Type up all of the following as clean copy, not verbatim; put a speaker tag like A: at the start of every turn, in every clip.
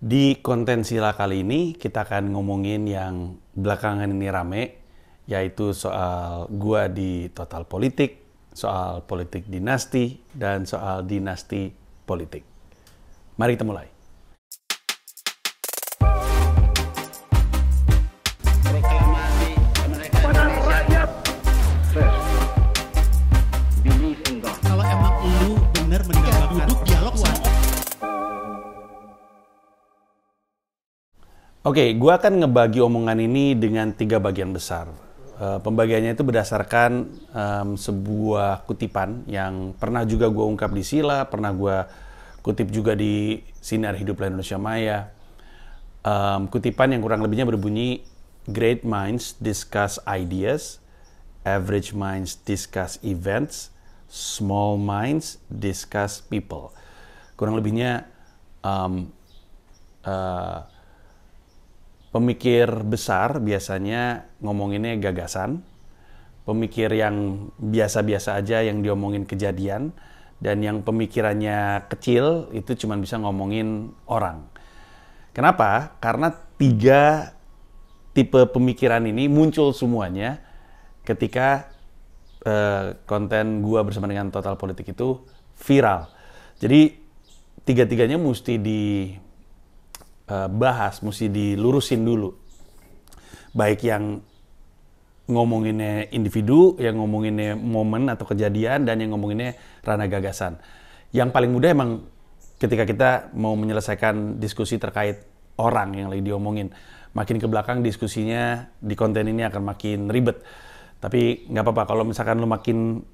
A: Di konten Sila kali ini kita akan ngomongin yang belakangan ini rame, yaitu soal gua di Total Politik, soal politik dinasti, dan soal dinasti politik. Mari kita mulai.
B: Proklamasi kemerdekaan Indonesia. First, believe in God.
C: Kalau emang lu bener mendapatkan duduk dialog sama
A: Oke, gua akan ngebagi omongan ini dengan 3 bagian besar. Pembagiannya itu berdasarkan sebuah kutipan yang pernah juga gua ungkap di Sila, pernah gua kutip juga di Sinar Hiduplah Indonesia Maya. Kutipan yang kurang lebihnya berbunyi, great minds discuss ideas, average minds discuss events, small minds discuss people. Kurang lebihnya pemikir besar biasanya ngomonginnya gagasan, pemikir yang biasa-biasa aja yang diomongin kejadian, dan yang pemikirannya kecil itu cuma bisa ngomongin orang. Kenapa? Karena 3 tipe pemikiran ini muncul semuanya ketika konten gua bersama dengan Total Politik itu viral. Jadi 3-tiganya mesti dibahas, mesti dilurusin dulu. Baik yang ngomonginnya individu, yang ngomonginnya momen atau kejadian, dan yang ngomonginnya ranah gagasan. Yang paling mudah emang ketika kita mau menyelesaikan diskusi terkait orang yang lagi diomongin. Makin ke belakang diskusinya di konten ini akan makin ribet. Tapi nggak apa-apa, kalau misalkan lo makin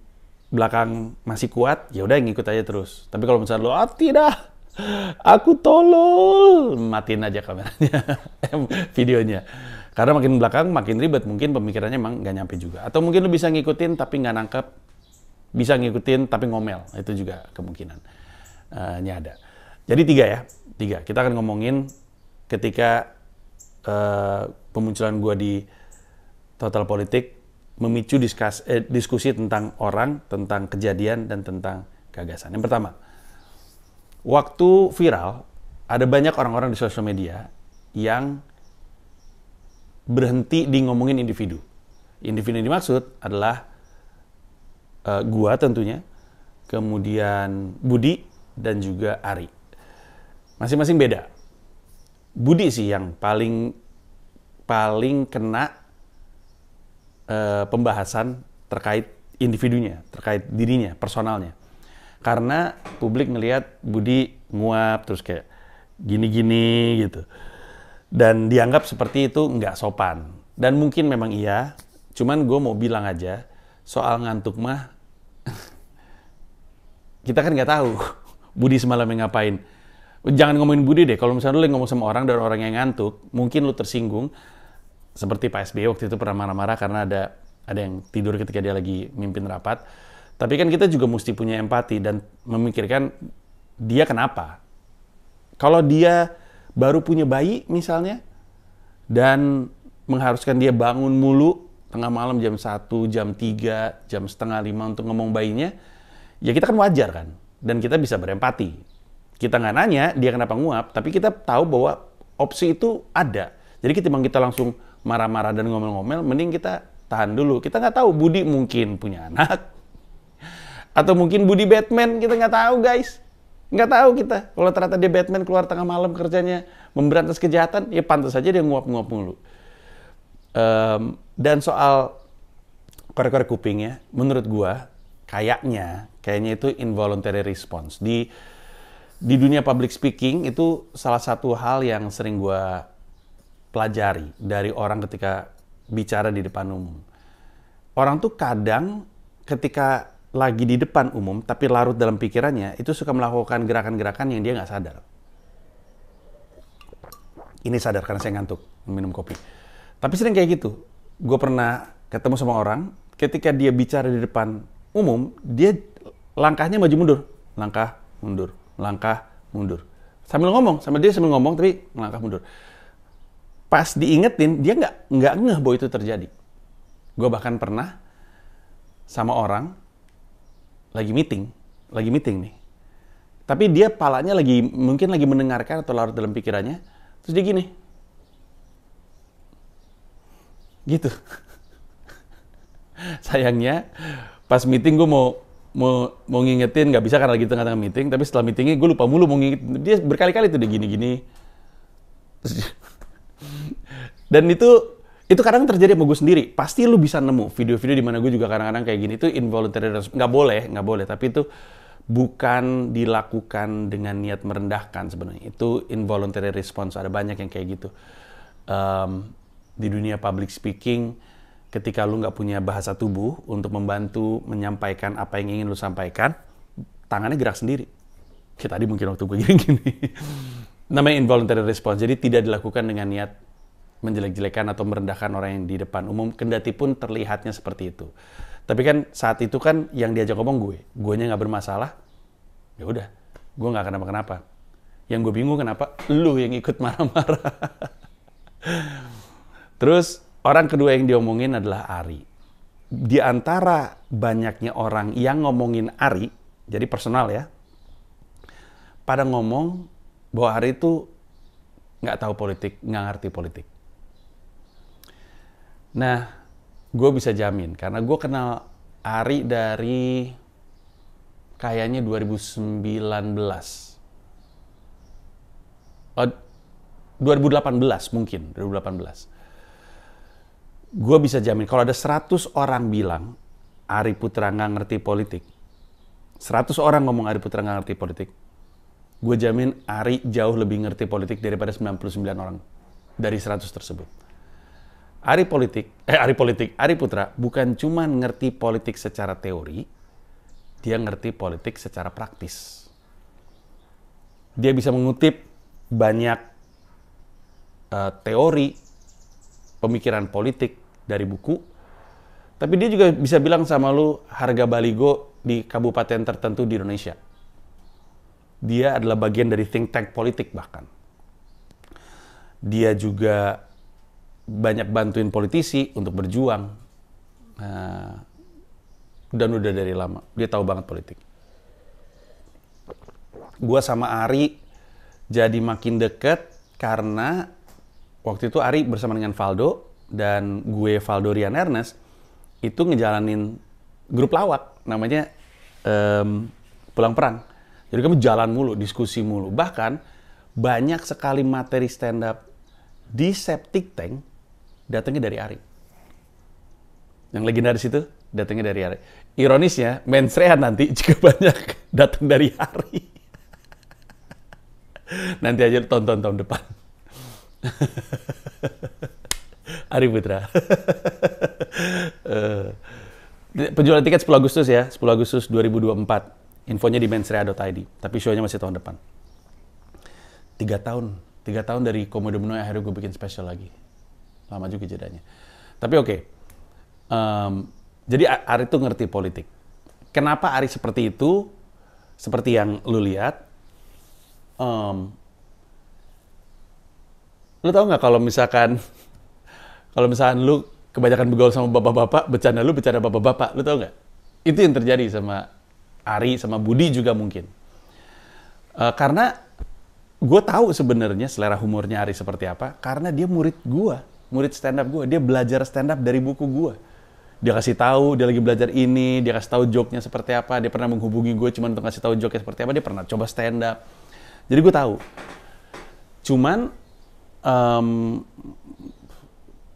A: belakang masih kuat, ya udah ngikut aja terus. Tapi kalau misalkan lo, tidak, aku tolol, matiin aja kameranya, videonya. Karena makin belakang makin ribet, mungkin pemikirannya emang nggak nyampe juga. Atau mungkin lo bisa ngikutin tapi nggak nangkep, bisa ngikutin tapi ngomel, itu juga kemungkinan ada. Jadi 3 ya, 3. Kita akan ngomongin ketika pemunculan gue di Total Politik memicu diskusi tentang orang, tentang kejadian, dan tentang gagasan. Yang pertama, waktu viral, ada banyak orang-orang di sosial media yang berhenti di ngomongin individu. Individu yang dimaksud adalah gua tentunya, kemudian Budi, dan juga Ari. Masing-masing beda. Budi sih yang paling kena pembahasan terkait individunya, terkait dirinya, personalnya. Karena publik ngelihat Budi nguap, terus kayak gini-gini gitu. Dan dianggap seperti itu nggak sopan. Dan mungkin memang iya, cuman gue mau bilang aja, soal ngantuk mah, kita kan nggak tahu Budi semalam ngapain. Jangan ngomongin Budi deh, kalau misalnya lu ngomong sama orang dan orang yang ngantuk, mungkin lu tersinggung. Seperti Pak SBY waktu itu pernah marah-marah karena ada yang tidur ketika dia lagi mimpin rapat. Tapi kan kita juga mesti punya empati dan memikirkan dia kenapa. Kalau dia baru punya bayi misalnya, dan mengharuskan dia bangun mulu tengah malam jam 1, jam 3, jam setengah 5 untuk ngomong bayinya, ya kita kan wajar kan. Dan kita bisa berempati. Kita nggak nanya dia kenapa nguap, tapi kita tahu bahwa opsi itu ada. Jadi ketimbang kita langsung marah-marah dan ngomel-ngomel, mending kita tahan dulu. Kita nggak tahu, Budi mungkin punya anak. Atau mungkin Budi Batman, kita nggak tahu guys. Nggak tahu kita. Kalau ternyata dia Batman keluar tengah malam kerjanya memberantas kejahatan, ya pantas saja dia nguap-nguap mulu. Dan soal korek-korek kuping ya, menurut gua kayaknya itu involuntary response. Di dunia public speaking itu salah satu hal yang sering gua pelajari dari orang ketika bicara di depan umum. Orang tuh kadang ketika lagi di depan umum tapi larut dalam pikirannya itu suka melakukan gerakan-gerakan yang dia nggak sadar. Ini sadar karena saya ngantuk minum kopi. Tapi sering kayak gitu. Gue pernah ketemu sama orang ketika dia bicara di depan umum, dia langkahnya maju mundur, langkah mundur, langkah mundur. Sambil ngomong, dia sambil ngomong tapi langkah mundur. Pas diingetin, dia nggak ngeh bahwa itu terjadi. Gue bahkan pernah sama orang lagi meeting nih. Tapi dia palanya mungkin lagi mendengarkan atau larut dalam pikirannya, terus dia gini. Gitu. Sayangnya, pas meeting gue mau ngingetin, nggak bisa karena lagi tengah-tengah meeting, tapi setelah meetingnya gue lupa mulu mau ngingetin. Dia berkali-kali tuh dia gini-gini. Dan itu kadang terjadi sama gue sendiri. Pasti lu bisa nemu video-video di mana gue juga kadang-kadang kayak gini. Itu involuntary response. Nggak boleh. Tapi itu bukan dilakukan dengan niat merendahkan sebenarnya. Itu involuntary response. Ada banyak yang kayak gitu. Di dunia public speaking, ketika lu nggak punya bahasa tubuh untuk membantu menyampaikan apa yang ingin lu sampaikan, tangannya gerak sendiri. Kayak tadi mungkin waktu gue gini-gini. Namanya involuntary response. Jadi tidak dilakukan dengan niat menjelek-jelekan atau merendahkan orang yang di depan umum, kendati pun terlihatnya seperti itu. Tapi kan saat itu kan yang diajak ngomong guenya nggak bermasalah, ya udah, gue nggak kenapa-kenapa. Yang gue bingung kenapa lu yang ikut marah-marah. Terus orang kedua yang diomongin adalah Ari. Di antara banyaknya orang yang ngomongin Ari, jadi personal ya, pada ngomong bahwa Ari itu nggak tahu politik, nggak ngerti politik. Nah, gue bisa jamin, karena gue kenal Ari dari kayaknya 2019. 2018 mungkin, 2018. Gue bisa jamin, kalau ada 100 orang bilang Ari Putra nggak ngerti politik, 100 orang ngomong Ari Putra nggak ngerti politik, gue jamin Ari jauh lebih ngerti politik daripada 99 orang dari 100 tersebut. Ari Putra bukan cuma ngerti politik secara teori, dia ngerti politik secara praktis. Dia bisa mengutip banyak teori pemikiran politik dari buku, tapi dia juga bisa bilang sama lu harga baligo di kabupaten tertentu di Indonesia. Dia adalah bagian dari think tank politik bahkan. Dia juga banyak bantuin politisi untuk berjuang. Dan udah dari lama. Dia tahu banget politik. Gua sama Ari jadi makin deket karena waktu itu Ari bersama dengan Valdo dan gue Valdo Rian Ernest itu ngejalanin grup lawak namanya Pulang Perang. Jadi kami jalan mulu, diskusi mulu. Bahkan banyak sekali materi stand up di Septic Tank datangnya dari Ari. Yang legendaris itu datangnya dari Ari. Ironisnya, Mens Rehat nanti juga banyak datang dari Ari. Nanti aja tonton tahun depan. Ari Putra. Penjualan tiket 10 Agustus ya, 10 Agustus 2024. Infonya di mensrehat.id. Tapi show-nya masih tahun depan. 3 tahun dari Komodo Menoy akhirnya gue bikin special lagi. Lama juga jedanya. Tapi oke. Jadi Ari tuh ngerti politik. Kenapa Ari seperti itu? Seperti yang lu lihat. Lu tau nggak kalau misalkan lu kebanyakan bergaul sama bapak-bapak, bercanda bapak-bapak, lu tau nggak? Itu yang terjadi sama Ari, sama Budi juga mungkin. Karena gue tahu sebenarnya selera humornya Ari seperti apa, karena dia murid stand up gue. Dia belajar stand up dari buku gue. Dia kasih tahu, dia lagi belajar ini, dia kasih tahu joke-nya seperti apa, dia pernah menghubungi gue cuma untuk kasih tahu joke-nya seperti apa, dia pernah coba stand up. Jadi gue tahu. Cuman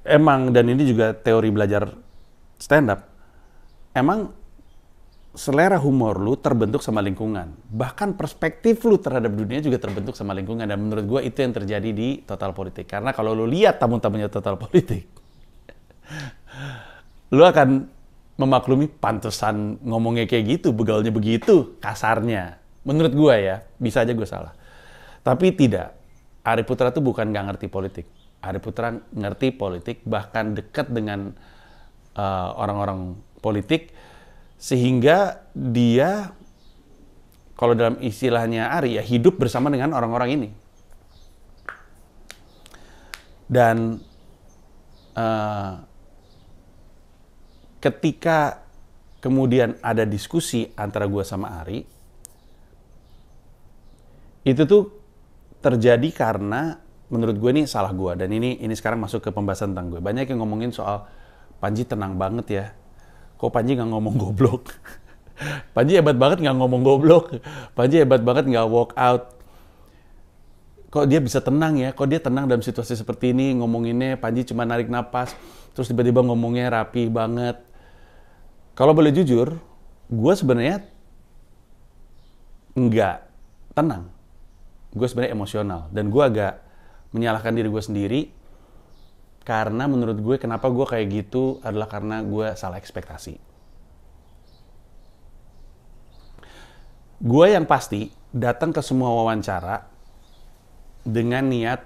A: emang, dan ini juga teori belajar stand up, emang selera humor lu terbentuk sama lingkungan. Bahkan perspektif lu terhadap dunia juga terbentuk sama lingkungan. Dan menurut gue itu yang terjadi di Total Politik. Karena kalau lu lihat tamu-tamunya Total Politik, lu akan memaklumi pantesan ngomongnya kayak gitu, begaulnya begitu, kasarnya. Menurut gue ya, bisa aja gue salah. Tapi tidak. Ari Putra tuh bukan nggak ngerti politik. Ari Putra ngerti politik, bahkan dekat dengan orang-orang politik, sehingga dia, kalau dalam istilahnya Ari, ya hidup bersama dengan orang-orang ini. Dan ketika kemudian ada diskusi antara gue sama Ari, Itu tuh terjadi karena menurut gue ini salah gue, dan ini sekarang masuk ke pembahasan tentang gue. Banyak yang ngomongin soal Panji tenang banget ya, kok Panji nggak ngomong goblok. Panji hebat banget nggak ngomong goblok, Panji hebat banget nggak walk out. Kok dia bisa tenang ya, kok dia tenang dalam situasi seperti ini, ngomonginnya Panji cuma narik napas, terus tiba-tiba ngomongnya rapi banget. Kalau boleh jujur, gue sebenarnya nggak tenang. Gue sebenarnya emosional, dan gue agak menyalahkan diri gue sendiri karena menurut gue kenapa gue kayak gitu adalah karena gue salah ekspektasi. Gue yang pasti datang ke semua wawancara dengan niat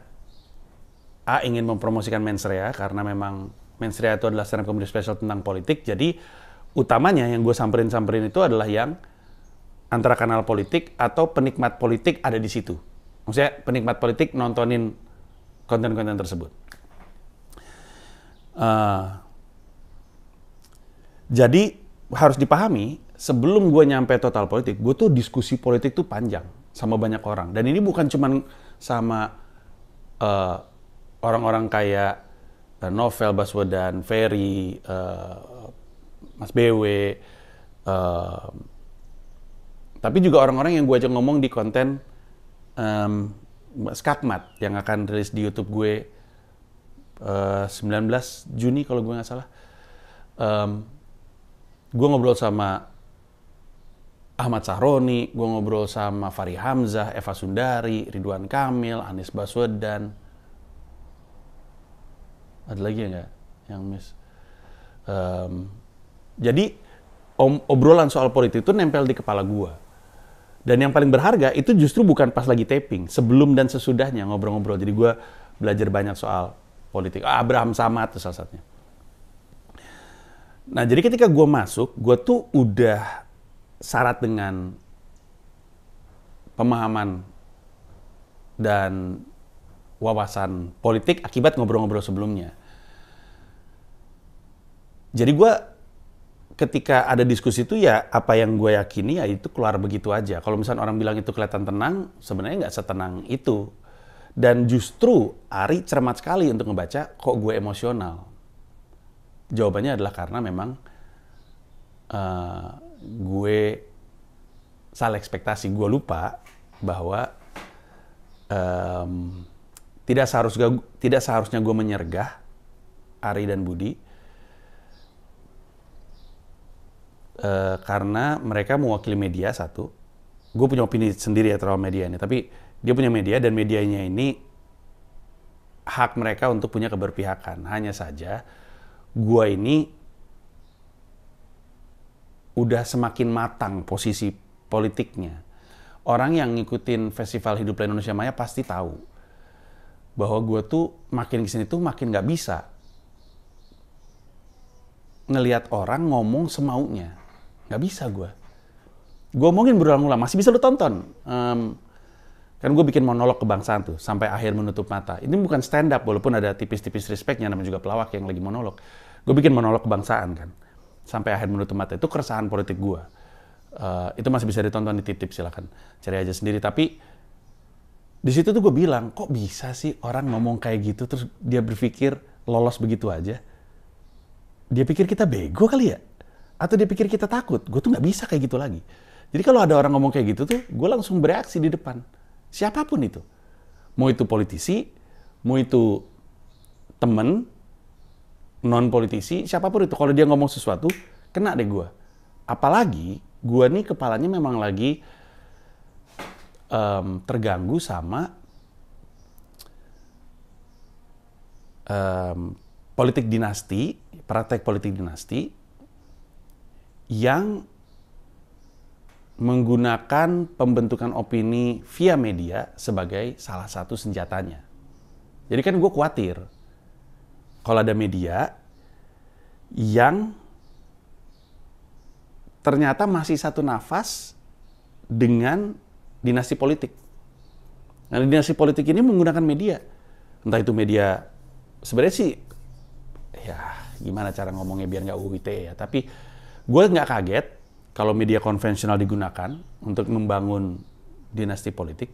A: ingin mempromosikan Mensrea, karena memang Mensrea itu adalah stand up comedy special tentang politik. Jadi utamanya yang gue samperin itu adalah yang antara kanal politik atau penikmat politik ada di situ. Maksudnya penikmat politik nontonin konten-konten tersebut. Jadi harus dipahami, sebelum gue nyampe total politik, gue tuh diskusi politik tuh panjang sama banyak orang. Dan ini bukan cuman sama orang-orang kayak Novel Baswedan, Ferry, Mas BW, tapi juga orang-orang yang gue ajak ngomong di konten Skakmat yang akan rilis di YouTube gue 19 Juni kalau gue nggak salah. Gue ngobrol sama Ahmad Sahroni, gue ngobrol sama Fahri Hamzah, Eva Sundari, Ridwan Kamil, Anies Baswedan. Ada lagi ya nggak yang miss? Jadi obrolan soal politik itu nempel di kepala gue. Dan yang paling berharga itu justru bukan pas lagi taping, sebelum dan sesudahnya ngobrol-ngobrol. Jadi gue belajar banyak soal politik. Abraham Samad itu salah satunya. Nah, jadi ketika gue masuk, gue tuh udah syarat dengan pemahaman dan wawasan politik akibat ngobrol-ngobrol sebelumnya. Jadi gue ketika ada diskusi itu ya apa yang gue yakini ya itu keluar begitu aja. Kalau misalnya orang bilang itu kelihatan tenang, sebenarnya nggak setenang itu. Dan justru Ari cermat sekali untuk ngebaca kok gue emosional. Jawabannya adalah karena memang gue salah ekspektasi. Gue lupa bahwa tidak seharusnya gue menyergah Ari dan Budi. Karena mereka mewakili media satu. Gue punya opini sendiri ya terhadap media ini, tapi dia punya media dan medianya ini hak mereka untuk punya keberpihakan. Hanya saja gue ini udah semakin matang posisi politiknya. Orang yang ngikutin Festival Hiduplah Indonesia Maya pasti tahu bahwa gue tuh makin kesini tuh makin gak bisa ngelihat orang ngomong semaunya. Nggak bisa gue. Gue omongin berulang-ulang, masih bisa lo tonton. Kan gue bikin monolog kebangsaan tuh, sampai akhir menutup mata. Ini bukan stand up, walaupun ada tipis-tipis respectnya, namanya juga pelawak yang lagi monolog. Gue bikin monolog kebangsaan kan, sampai akhir menutup mata. Itu keresahan politik gue. Itu masih bisa ditonton di tip-tip, silakan cari aja sendiri. Tapi di situ tuh gue bilang, kok bisa sih orang ngomong kayak gitu, terus dia berpikir lolos begitu aja? Dia pikir kita bego kali ya? Atau dia pikir kita takut? Gue tuh nggak bisa kayak gitu lagi. Jadi kalau ada orang ngomong kayak gitu tuh, gue langsung bereaksi di depan. Siapapun itu. Mau itu politisi, mau itu temen, non-politisi, siapapun itu. Kalau dia ngomong sesuatu, kena deh gue. Apalagi, gue nih kepalanya memang lagi terganggu sama politik dinasti, praktek politik dinasti, yang menggunakan pembentukan opini via media sebagai salah satu senjatanya. Jadi kan gue khawatir kalau ada media yang ternyata masih satu nafas dengan dinasti politik. Nah, dinasti politik ini menggunakan media. Entah itu media, sebenarnya sih, ya gimana cara ngomongnya biar nggak UITE ya, tapi gue nggak kaget kalau media konvensional digunakan untuk membangun dinasti politik.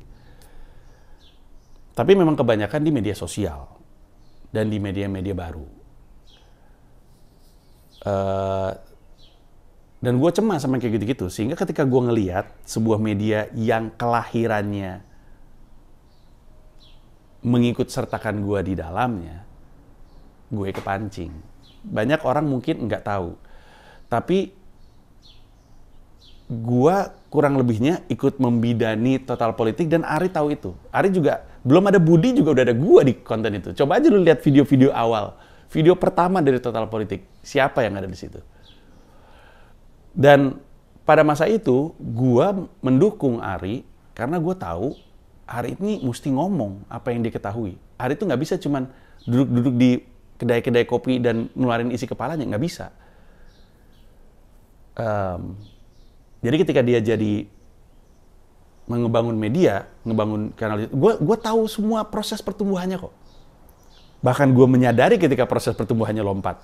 A: Tapi memang kebanyakan di media sosial dan di media-media baru. Dan gue cemas sama kayak gitu-gitu. Sehingga ketika gue ngeliat sebuah media yang kelahirannya mengikut sertakan gue di dalamnya, gue kepancing. Banyak orang mungkin nggak tahu. Tapi gue kurang lebihnya ikut membidani Total Politik dan Ari tahu itu. Ari juga, belum ada Budi juga udah ada gue di konten itu. Coba aja lu lihat video-video awal. Video pertama dari Total Politik. Siapa yang ada di situ? Dan pada masa itu, gue mendukung Ari karena gue tahu Ari ini mesti ngomong apa yang dia ketahui. Ari itu nggak bisa cuman duduk-duduk di kedai-kedai kopi dan ngeluarin isi kepalanya, nggak bisa. Jadi ketika dia jadi ngebangun media, ngebangun kanal, gue tahu semua proses pertumbuhannya kok. Bahkan gue menyadari ketika proses pertumbuhannya lompat.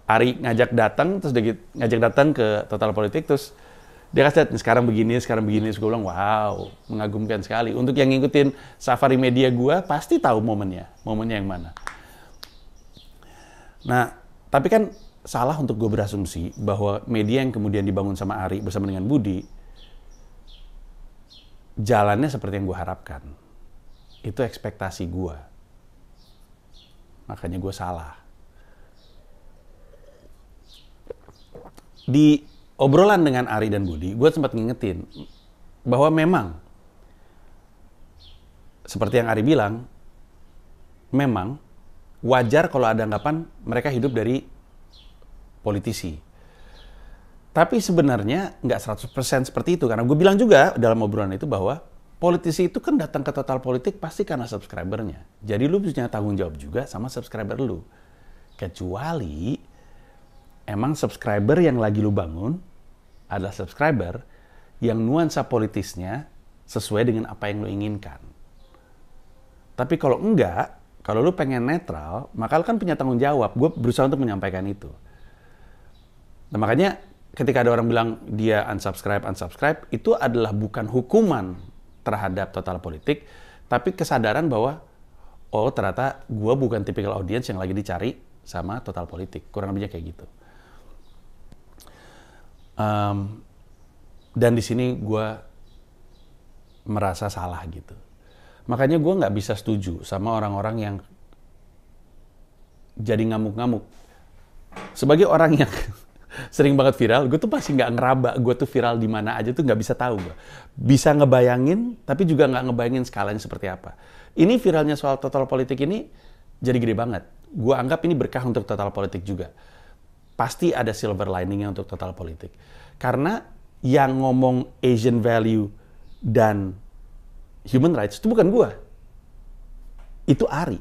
A: Ari ngajak datang, terus dia ngajak datang ke Total Politik, terus dia kasih lihat, sekarang begini, terus gue bilang, wow, mengagumkan sekali. Untuk yang ngikutin safari media gue, pasti tahu momennya yang mana. Nah, tapi kan salah untuk gue berasumsi bahwa media yang kemudian dibangun sama Ari bersama dengan Budi, jalannya seperti yang gue harapkan. Itu ekspektasi gue. Makanya gue salah. Di obrolan dengan Ari dan Budi, gue sempat ngingetin bahwa memang seperti yang Ari bilang, memang wajar kalau ada anggapan mereka hidup dari politisi. Tapi sebenarnya nggak 100% seperti itu. Karena gue bilang juga dalam obrolan itu bahwa politisi itu kan datang ke Total Politik pasti karena subscribernya. Jadi lu punya tanggung jawab juga sama subscriber lu. Kecuali emang subscriber yang lagi lu bangun adalah subscriber yang nuansa politisnya sesuai dengan apa yang lu inginkan. Tapi kalau enggak, kalau lu pengen netral, maka lu kan punya tanggung jawab. Gue berusaha untuk menyampaikan itu. Nah makanya ketika ada orang bilang dia unsubscribe, itu adalah bukan hukuman terhadap Total Politik, tapi kesadaran bahwa, oh ternyata gue bukan tipikal audiens yang lagi dicari sama Total Politik. Kurang lebihnya kayak gitu. Dan di sini gue merasa salah gitu. Makanya gue nggak bisa setuju sama orang-orang yang jadi ngamuk-ngamuk. Sebagai orang yang sering banget viral, gue tuh pasti nggak ngeraba gue tuh viral di mana aja tuh nggak bisa tahu gue. Bisa ngebayangin, tapi juga nggak ngebayangin skalanya seperti apa. Ini viralnya soal Total Politik ini jadi gede banget. Gue anggap ini berkah untuk Total Politik juga. Pasti ada silver liningnya untuk Total Politik. Karena yang ngomong Asian value dan human rights itu bukan gue. Itu Ari.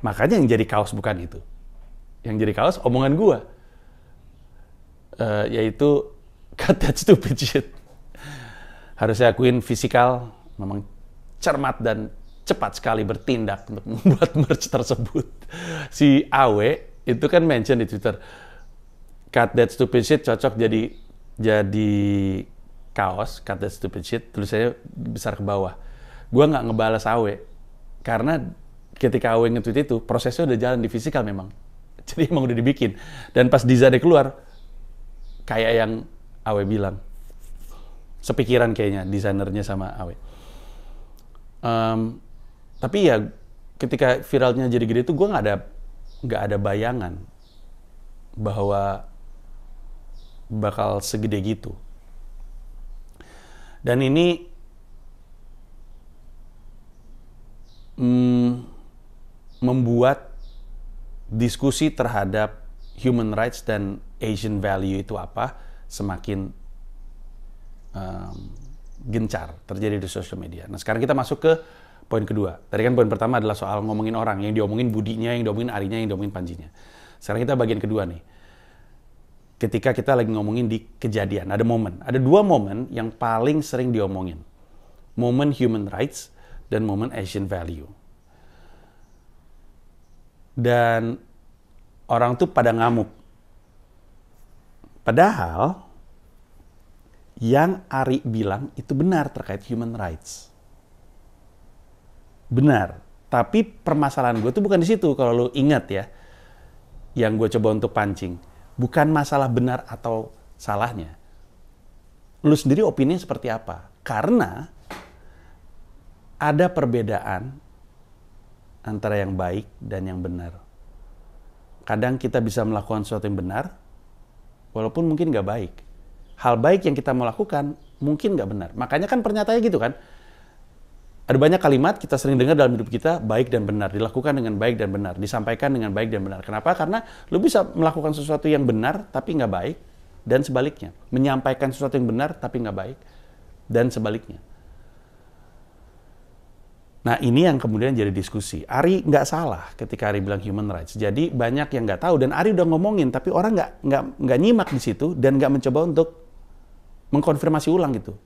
A: Makanya yang jadi kaos bukan itu. Yang jadi kaos omongan gue. Yaitu cut that stupid shit. Harus saya akuin fisikal memang cermat dan cepat sekali bertindak untuk membuat merch tersebut. Si Awe itu kan mention di Twitter, cut that stupid shit cocok jadi kaos, cut that stupid shit, tulisannya besar ke bawah. Gue nggak ngebalas Awe, karena ketika Awe nge-tweet itu, prosesnya udah jalan di fisikal memang. Jadi emang udah dibikin. Dan pas desainnya keluar, kayak yang Awe bilang, sepikiran kayaknya desainernya sama Awe. Tapi ya ketika viralnya jadi gede itu gue nggak ada bayangan bahwa bakal segede gitu. Dan ini membuat diskusi terhadap human rights dan Asian value itu apa semakin gencar terjadi di sosial media. Nah sekarang kita masuk ke poin kedua. Tadi kan poin pertama adalah soal ngomongin orang, yang diomongin Budinya, yang diomongin Arinya, yang diomongin Panjinya. Sekarang kita bagian kedua nih. Ketika kita lagi ngomongin di kejadian, ada momen. Ada dua momen yang paling sering diomongin. Momen human rights dan momen Asian value. Dan orang tuh pada ngamuk. Padahal yang Ari bilang itu benar terkait human rights. Benar. Tapi permasalahan gue tuh bukan di situ, kalau lu ingat ya. Yang gue coba untuk pancing. Bukan masalah benar atau salahnya. Lu sendiri opini seperti apa? Karena ada perbedaan antara yang baik dan yang benar. Kadang kita bisa melakukan sesuatu yang benar, walaupun mungkin nggak baik. Hal baik yang kita mau lakukan, mungkin nggak benar. Makanya kan pernyataannya gitu kan. Ada banyak kalimat kita sering dengar dalam hidup kita, baik dan benar. Dilakukan dengan baik dan benar. Disampaikan dengan baik dan benar. Kenapa? Karena lu bisa melakukan sesuatu yang benar, tapi nggak baik. Dan sebaliknya. Menyampaikan sesuatu yang benar, tapi nggak baik. Dan sebaliknya. Nah, ini yang kemudian jadi diskusi. Ari nggak salah ketika Ari bilang human rights. Jadi banyak yang nggak tahu, dan Ari udah ngomongin, tapi orang nggak nyimak di situ, dan nggak mencoba untuk mengkonfirmasi ulang gitu.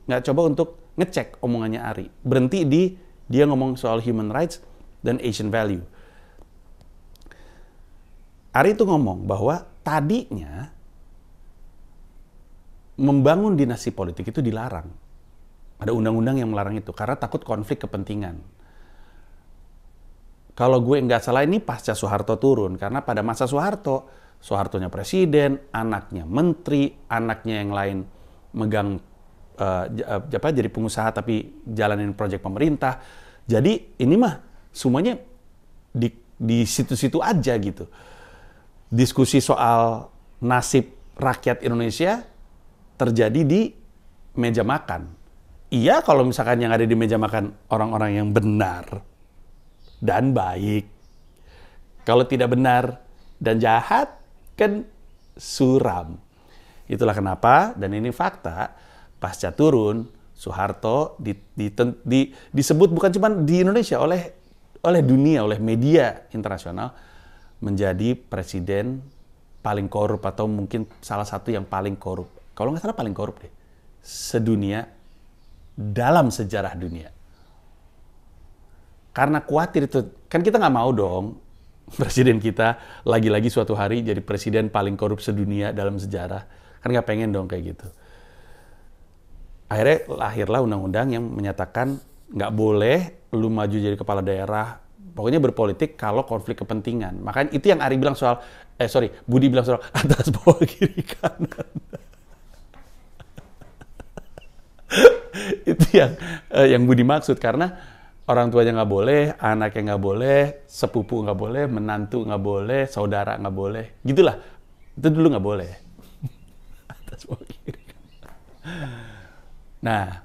A: Nggak coba untuk ngecek omongannya Ari. Berhenti di dia ngomong soal human rights dan Asian value. Ari itu ngomong bahwa tadinya membangun dinasti politik itu dilarang. Ada undang-undang yang melarang itu karena takut konflik kepentingan. Kalau gue nggak salah ini pasca Soeharto turun, karena pada masa Soehartonya presiden, anaknya menteri, anaknya yang lain megang jadi pengusaha tapi jalanin proyek pemerintah. Jadi ini mah semuanya di situ-situ aja gitu. Diskusi soal nasib rakyat Indonesia terjadi di meja makan. Iya, kalau misalkan yang ada di meja makan orang-orang yang benar dan baik. Kalau tidak benar dan jahat, kan suram. Itulah kenapa, dan ini fakta, pasca turun, Soeharto disebut bukan cuma di Indonesia, oleh dunia, oleh media internasional, menjadi presiden paling korup atau mungkin salah satu yang paling korup. Kalau nggak salah paling korup deh. Sedunia, dalam sejarah dunia. Karena khawatir itu, kan kita nggak mau dong presiden kita lagi-lagi suatu hari jadi presiden paling korup sedunia dalam sejarah. Kan nggak pengen dong kayak gitu. Akhirnya lahirlah undang-undang yang menyatakan nggak boleh lu maju jadi kepala daerah, pokoknya berpolitik kalau konflik kepentingan. Makanya itu yang Ari bilang soal, Budi bilang soal atas bawah kiri kanan. Itu yang Budi maksud, karena orang tuanya nggak boleh, anaknya nggak boleh, sepupu nggak boleh, menantu nggak boleh, saudara nggak boleh, gitulah. Itu dulu nggak boleh. Atas bawah kiri. Nah,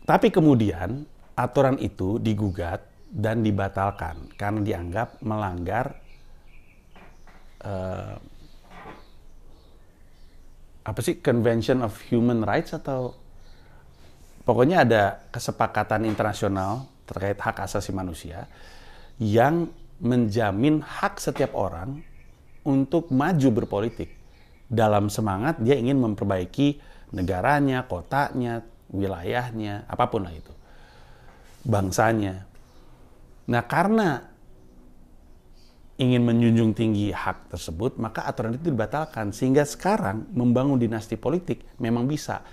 A: tapi kemudian aturan itu digugat dan dibatalkan karena dianggap melanggar Convention of Human Rights, atau pokoknya ada kesepakatan internasional terkait hak asasi manusia yang menjamin hak setiap orang untuk maju berpolitik dalam semangat dia ingin memperbaiki negaranya, kotanya, wilayahnya, apapun lah itu, bangsanya. Nah, karena ingin menjunjung tinggi hak tersebut, maka aturan itu dibatalkan. Sehingga sekarang membangun dinasti politik memang bisa.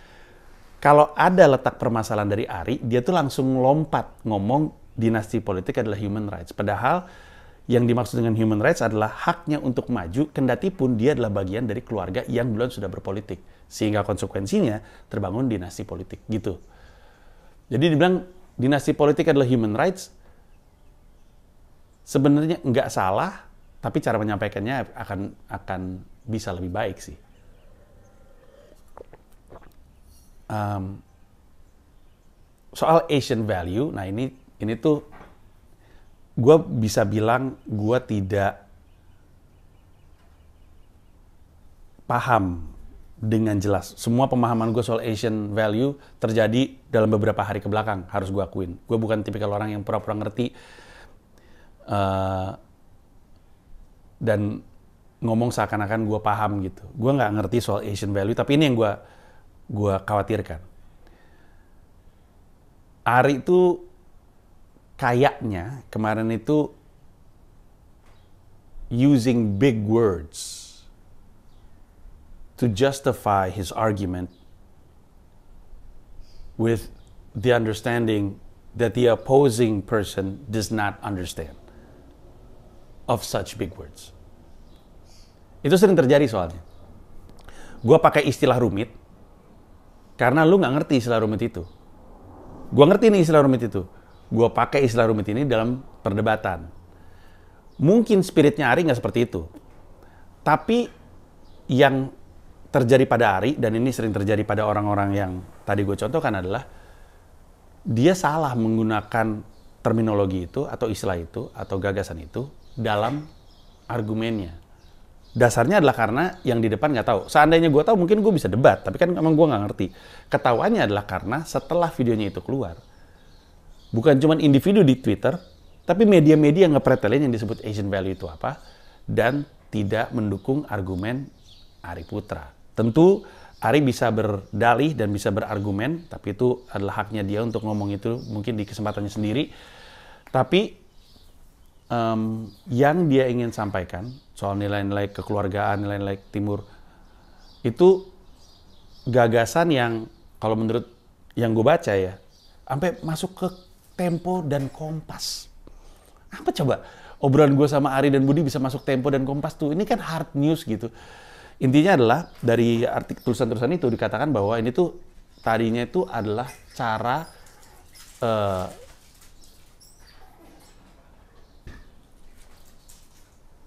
A: Kalau ada letak permasalahan dari Ari, dia tuh langsung lompat ngomong dinasti politik adalah human rights. Padahal yang dimaksud dengan human rights adalah haknya untuk maju, kendati pun dia adalah bagian dari keluarga yang duluan sudah berpolitik. Sehingga konsekuensinya terbangun dinasti politik, gitu. Jadi dibilang dinasti politik adalah human rights, sebenarnya nggak salah, tapi cara menyampaikannya akan bisa lebih baik sih. Soal Asian value, nah ini tuh gue bisa bilang gue tidak paham dengan jelas. Semua pemahaman gue soal Asian value terjadi dalam beberapa hari ke belakang, harus gue akuin. Gue bukan tipikal orang yang pura-pura ngerti dan ngomong seakan-akan gue paham gitu. Gue nggak ngerti soal Asian value, tapi ini yang gue khawatirkan. Ari itu kayaknya kemarin itu using big words to justify his argument with the understanding that the opposing person does not understand of such big words. Itu sering terjadi soalnya. Gua pakai istilah rumit karena lu nggak ngerti istilah rumit itu. Gua ngerti nih istilah rumit itu. Gua pakai istilah rumit ini dalam perdebatan. Mungkin spiritnya Ari nggak seperti itu. Tapi yang terjadi pada Ari, dan ini sering terjadi pada orang-orang yang tadi gue contohkan adalah dia salah menggunakan terminologi itu atau istilah itu atau gagasan itu dalam argumennya. Dasarnya adalah karena yang di depan nggak tahu. Seandainya gue tahu mungkin gue bisa debat, tapi kan emang gue nggak ngerti. Ketahuannya adalah karena setelah videonya itu keluar, bukan cuma individu di Twitter, tapi media-media ngepretelin yang disebut Asian value itu apa, dan tidak mendukung argumen Ari Putra. Tentu Ari bisa berdalih dan bisa berargumen, tapi itu adalah haknya dia untuk ngomong itu mungkin di kesempatannya sendiri. Tapi yang dia ingin sampaikan soal nilai-nilai kekeluargaan, nilai-nilai timur, itu gagasan yang kalau menurut yang gue baca ya, sampai masuk ke Tempo dan Kompas. Apa coba obrolan gue sama Ari dan Budi bisa masuk Tempo dan Kompas tuh? Ini kan hard news gitu. Intinya adalah dari artikel tulisan-tulisan itu dikatakan bahwa ini tuh tadinya itu adalah cara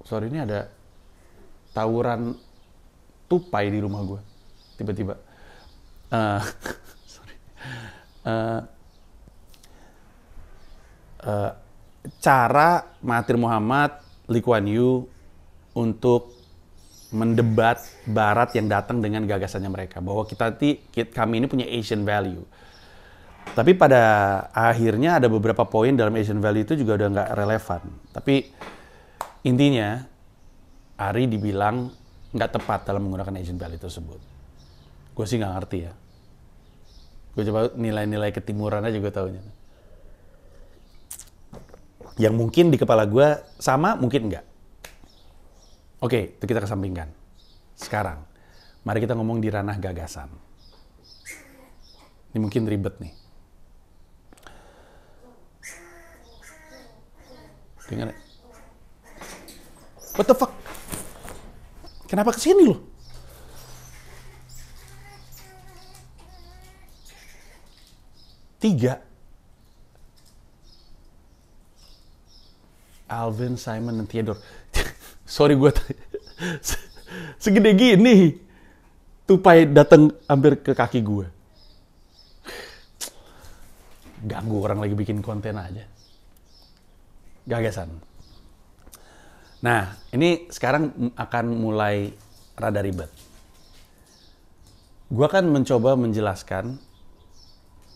A: sorry, ini ada tawuran tupai di rumah gue tiba-tiba. Sorry. Cara Mahathir Muhammad, Lee Kuan Yew untuk mendebat Barat yang datang dengan gagasannya mereka bahwa kami ini punya Asian value. Tapi pada akhirnya ada beberapa poin dalam Asian value itu juga udah nggak relevan. Tapi intinya Ari dibilang nggak tepat dalam menggunakan Asian value tersebut. Gue sih nggak ngerti ya. Gue coba nilai-nilai ketimuran aja gue taunya. Yang mungkin di kepala gue sama, mungkin enggak. Oke, itu kita kesampingkan. Sekarang, mari kita ngomong di ranah gagasan. Ini mungkin ribet nih. Dengar ya? What the fuck? Kenapa kesini lo? Tiga. Alvin, Simon, dan Theodore. Sorry gue segede gini tupai datang hampir ke kaki gue. Ganggu orang lagi bikin konten aja. Gagasan. Nah, ini sekarang akan mulai rada ribet. Gue akan mencoba menjelaskan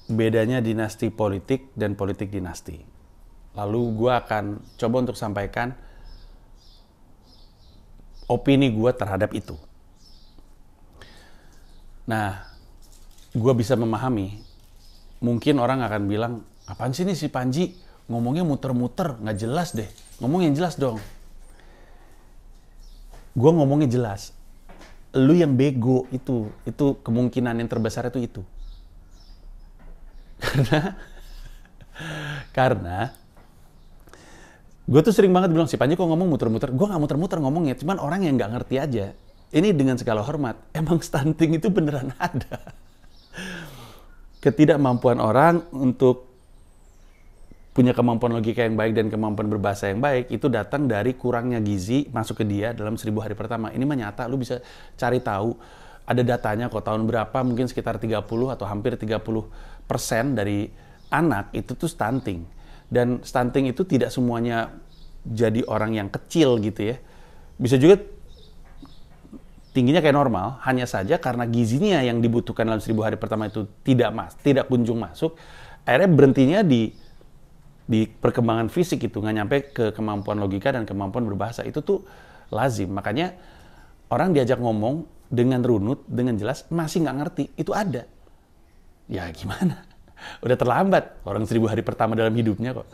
A: bedanya dinasti politik dan politik dinasti. Lalu gue akan coba untuk sampaikan opini gue terhadap itu. Nah, gue bisa memahami. Mungkin orang akan bilang, apaan sih nih si Panji ngomongnya muter-muter, nggak jelas deh. Ngomong yang jelas dong. Gue ngomongnya jelas. Lu yang bego itu kemungkinan yang terbesar itu. Karena gue tuh sering banget bilang, si Panji kok ngomong muter-muter. Gue gak muter-muter ngomongnya, cuman orang yang gak ngerti aja. Ini dengan segala hormat, emang stunting itu beneran ada. Ketidakmampuan orang untuk punya kemampuan logika yang baik dan kemampuan berbahasa yang baik, itu datang dari kurangnya gizi masuk ke dia dalam 1000 hari pertama. Ini mah nyata, lu bisa cari tahu. Ada datanya kok, tahun berapa, mungkin sekitar 30 atau hampir 30% dari anak itu tuh stunting. Dan stunting itu tidak semuanya jadi orang yang kecil gitu ya. Bisa juga tingginya kayak normal, hanya saja karena gizinya yang dibutuhkan dalam 1000 hari pertama itu tidak kunjung masuk, akhirnya berhentinya di perkembangan fisik itu, nggak nyampe ke kemampuan logika dan kemampuan berbahasa. Itu tuh lazim. Makanya orang diajak ngomong dengan runut, dengan jelas, masih nggak ngerti. Itu ada. Ya gimana? Udah terlambat. Orang 1000 hari pertama dalam hidupnya kok.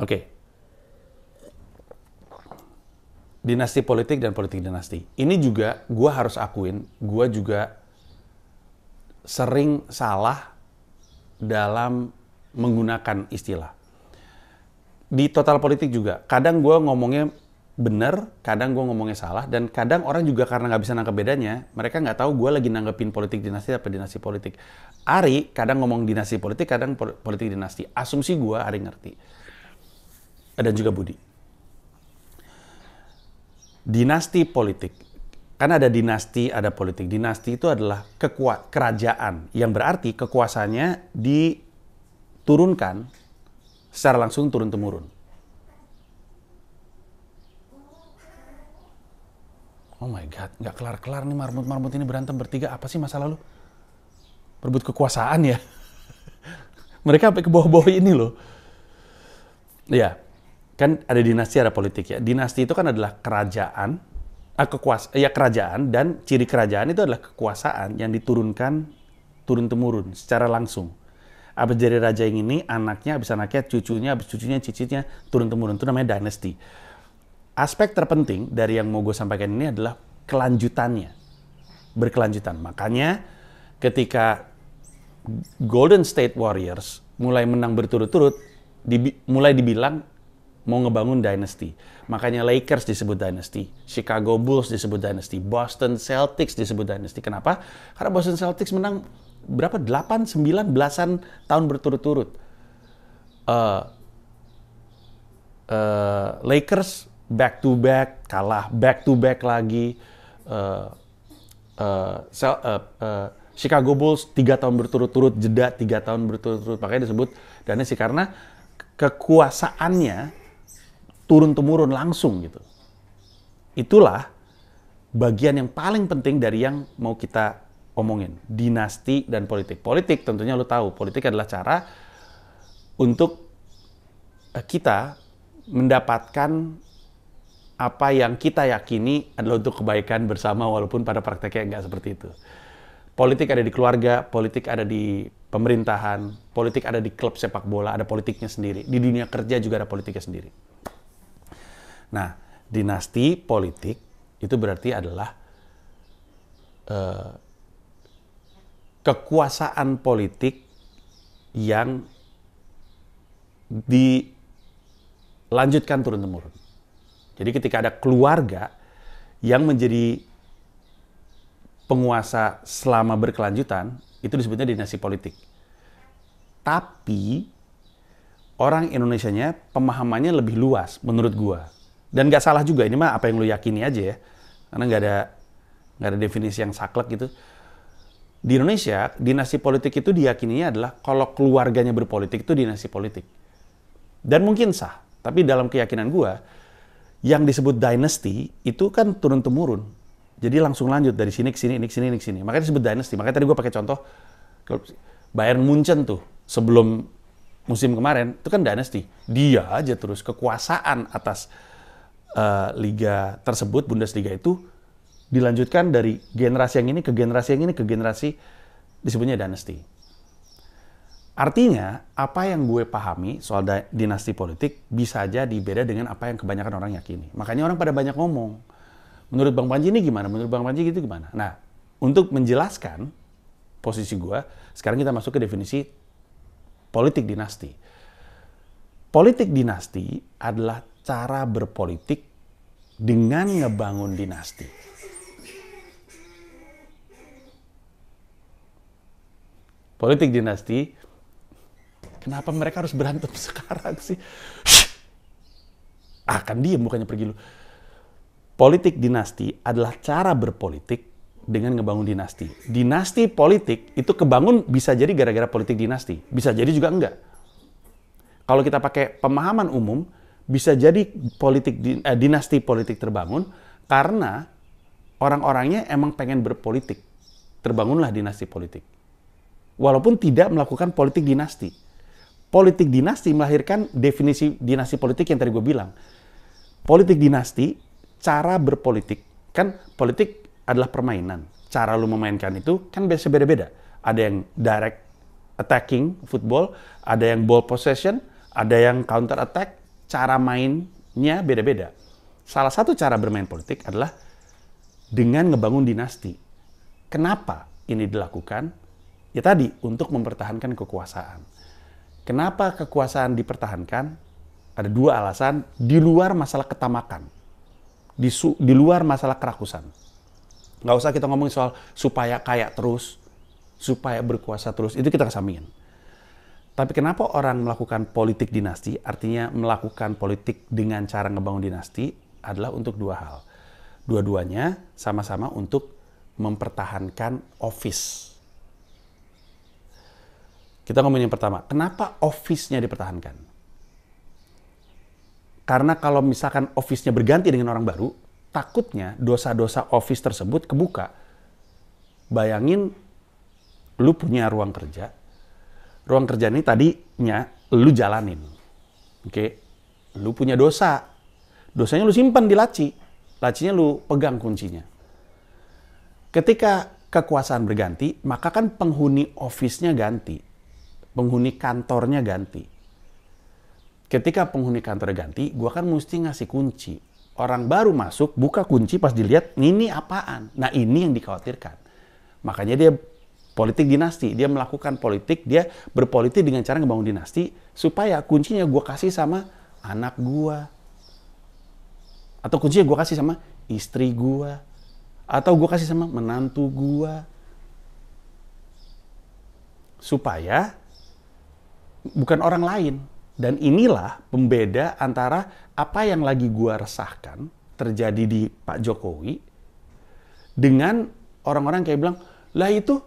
A: Oke. Dinasti politik dan politik dinasti. Ini juga gue harus akuin, gue juga sering salah dalam menggunakan istilah. Di total politik juga, kadang gue ngomongnya bener, kadang gue ngomongnya salah, dan kadang orang juga karena nggak bisa nangkep bedanya, mereka nggak tahu gue lagi nanggepin politik dinasti apa dinasti politik. Ari kadang ngomong dinasti politik, kadang politik dinasti. Asumsi gue Ari ngerti. Dan juga Budi. Dinasti politik. Kan ada dinasti, ada politik. Dinasti itu adalah kerajaan, yang berarti kekuasaannya diturunkan secara langsung turun-temurun. Oh my God, nggak kelar-kelar nih marmut-marmut ini berantem bertiga. Apa sih masalah lu? Berebut kekuasaan ya? Mereka sampai ke bawah-bawah ini loh. Ya, kan ada dinasti, ada politik ya. Dinasti itu kan adalah kerajaan, kerajaan, dan ciri kerajaan itu adalah kekuasaan yang diturunkan turun-temurun secara langsung. Abis dari raja yang ini, anaknya, abis anaknya, cucunya, abis cucunya, cicitnya, turun-temurun. Itu namanya dynasty. Aspek terpenting dari yang mau gue sampaikan ini adalah kelanjutannya. Berkelanjutan. Makanya ketika Golden State Warriors mulai menang berturut-turut, mulai dibilang mau ngebangun dynasty. Makanya Lakers disebut dynasty, Chicago Bulls disebut dynasty, Boston Celtics disebut dynasty. Kenapa? Karena Boston Celtics menang berapa? 8, 9, belasan tahun berturut-turut. Lakers back to back, kalah, back to back lagi. Chicago Bulls 3 tahun berturut-turut, jeda 3 tahun berturut-turut. Makanya disebut dynasty karena kekuasaannya turun-temurun langsung gitu. Itulah bagian yang paling penting dari yang mau kita omongin. Dinasti dan politik. Politik tentunya lo tahu, politik adalah cara untuk kita mendapatkan apa yang kita yakini adalah untuk kebaikan bersama, walaupun pada prakteknya nggak seperti itu. Politik ada di keluarga, politik ada di pemerintahan, politik ada di klub sepak bola, ada politiknya sendiri. Di dunia kerja juga ada politiknya sendiri. Nah, dinasti politik itu berarti adalah kekuasaan politik yang dilanjutkan turun-temurun. Jadi ketika ada keluarga yang menjadi penguasa selama berkelanjutan, itu disebutnya dinasti politik. Tapi orang Indonesianya pemahamannya lebih luas menurut gua. Dan nggak salah juga, ini mah apa yang lu yakini aja ya. Karena nggak ada definisi yang saklek gitu. Di Indonesia, dinasti politik itu diyakininya adalah kalau keluarganya berpolitik itu dinasti politik. Dan mungkin sah, tapi dalam keyakinan gua, yang disebut dynasty itu kan turun-temurun. Jadi langsung lanjut dari sini ke sini, ini ke sini, ini ke sini. Makanya disebut dynasty. Makanya tadi gue pakai contoh Bayern Munchen tuh sebelum musim kemarin itu kan dynasty. Dia aja terus kekuasaan atas liga tersebut, Bundesliga itu dilanjutkan dari generasi yang ini ke generasi yang ini ke generasi, disebutnya dynasty. Artinya, apa yang gue pahami soal dinasti politik bisa aja beda dengan apa yang kebanyakan orang yakini. Makanya orang pada banyak ngomong, menurut Bang Panji ini gimana? Menurut Bang Panji gitu gimana? Nah, untuk menjelaskan posisi gue, sekarang kita masuk ke definisi politik dinasti. Politik dinasti adalah cara berpolitik dengan ngebangun dinasti. Politik dinasti, kenapa mereka harus berantem sekarang sih? Kan diem bukannya pergi lu. Politik dinasti adalah cara berpolitik dengan ngebangun dinasti. Dinasti politik itu kebangun bisa jadi gara-gara politik dinasti. Bisa jadi juga enggak. Kalau kita pakai pemahaman umum, bisa jadi dinasti politik terbangun karena orang-orangnya emang pengen berpolitik. Terbangunlah dinasti politik. Walaupun tidak melakukan politik dinasti. Politik dinasti melahirkan definisi dinasti politik yang tadi gue bilang. Politik dinasti, cara berpolitik. Kan politik adalah permainan. Cara lu memainkan itu kan biasa beda-beda. Ada yang direct attacking football, ada yang ball possession, ada yang counter attack. Cara mainnya beda-beda. Salah satu cara bermain politik adalah dengan ngebangun dinasti. Kenapa ini dilakukan? Ya tadi, untuk mempertahankan kekuasaan. Kenapa kekuasaan dipertahankan? Ada dua alasan, di luar masalah ketamakan. Di luar masalah kerakusan. Nggak usah kita ngomongin soal supaya kaya terus, supaya berkuasa terus, itu kita kesampingin. Tapi kenapa orang melakukan politik dinasti, artinya melakukan politik dengan cara ngebangun dinasti, adalah untuk dua hal. Dua-duanya sama-sama untuk mempertahankan office. Kita ngomongin yang pertama, kenapa office-nya dipertahankan? Karena kalau misalkan office-nya berganti dengan orang baru, takutnya dosa-dosa office tersebut kebuka. Bayangin, lu punya ruang kerja. Ruang kerja ini tadinya lu jalanin. Oke? Lu punya dosa. Dosanya lu simpan di laci. Lacinya lu pegang kuncinya. Ketika kekuasaan berganti, maka kan penghuni office-nya ganti. Penghuni kantornya ganti. Ketika penghuni kantornya ganti, gua kan mesti ngasih kunci. Orang baru masuk, buka kunci, pas dilihat, ini apaan? Nah, ini yang dikhawatirkan. Makanya dia politik dinasti. Dia melakukan politik, dia berpolitik dengan cara ngebangun dinasti, supaya kuncinya gua kasih sama anak gua. Atau kuncinya gua kasih sama istri gua. Atau gua kasih sama menantu gua. Supaya bukan orang lain. Dan inilah pembeda antara apa yang lagi gua resahkan terjadi di Pak Jokowi dengan orang-orang kayak bilang, lah itu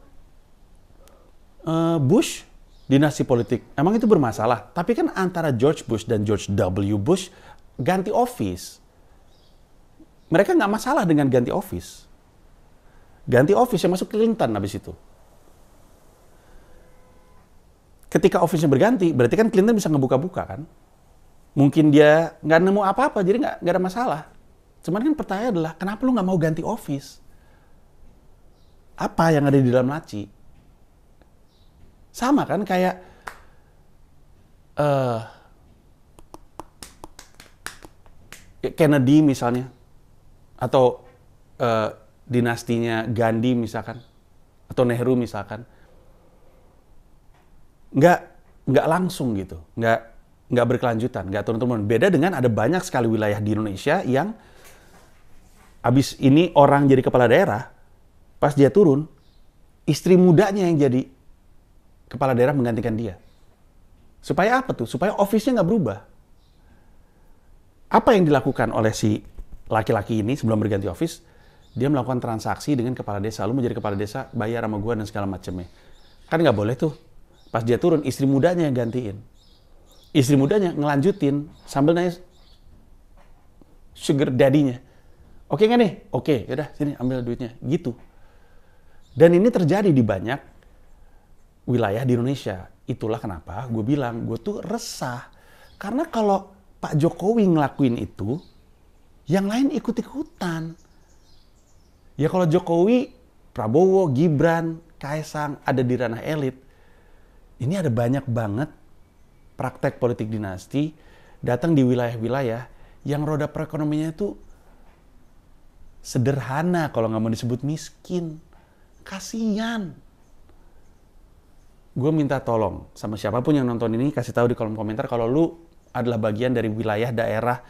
A: Bush dinasti politik. Emang itu bermasalah? Tapi kan antara George Bush dan George W. Bush ganti office. Mereka nggak masalah dengan ganti office. Ganti office yang masuk Clinton habis itu. Ketika office-nya berganti, berarti kan Clinton bisa ngebuka-buka kan? Mungkin dia nggak nemu apa-apa, jadi nggak ada masalah. Cuman kan pertanyaan adalah, kenapa lu nggak mau ganti office? Apa yang ada di dalam laci? Sama kan kayak Kennedy misalnya, atau dinastinya Gandhi misalkan, atau Nehru misalkan. Nggak langsung gitu, nggak berkelanjutan, nggak turun-temurun. Beda dengan ada banyak sekali wilayah di Indonesia yang abis ini orang jadi kepala daerah, pas dia turun, istri mudanya yang jadi kepala daerah menggantikan dia. Supaya apa tuh? Supaya office-nya nggak berubah. Apa yang dilakukan oleh si laki-laki ini sebelum berganti office? Dia melakukan transaksi dengan kepala desa. Lu mau jadi kepala desa, bayar sama gua dan segala macamnya. Kan nggak boleh tuh. Pas dia turun, istri mudanya yang gantiin. Istri mudanya ngelanjutin sambil nanya sugar daddy-nya. Oke nggak nih? Oke, yaudah sini ambil duitnya. Gitu. Dan ini terjadi di banyak wilayah di Indonesia. Itulah kenapa gue bilang, gue tuh resah. Karena kalau Pak Jokowi ngelakuin itu, yang lain ikut-ikutan. Ya kalau Jokowi, Prabowo, Gibran, Kaisang ada di ranah elit, ini ada banyak banget praktek politik dinasti datang di wilayah-wilayah yang roda perekonomiannya itu sederhana, kalau nggak mau disebut miskin. Kasian. Gue minta tolong sama siapapun yang nonton ini, kasih tahu di kolom komentar kalau lu adalah bagian dari wilayah daerah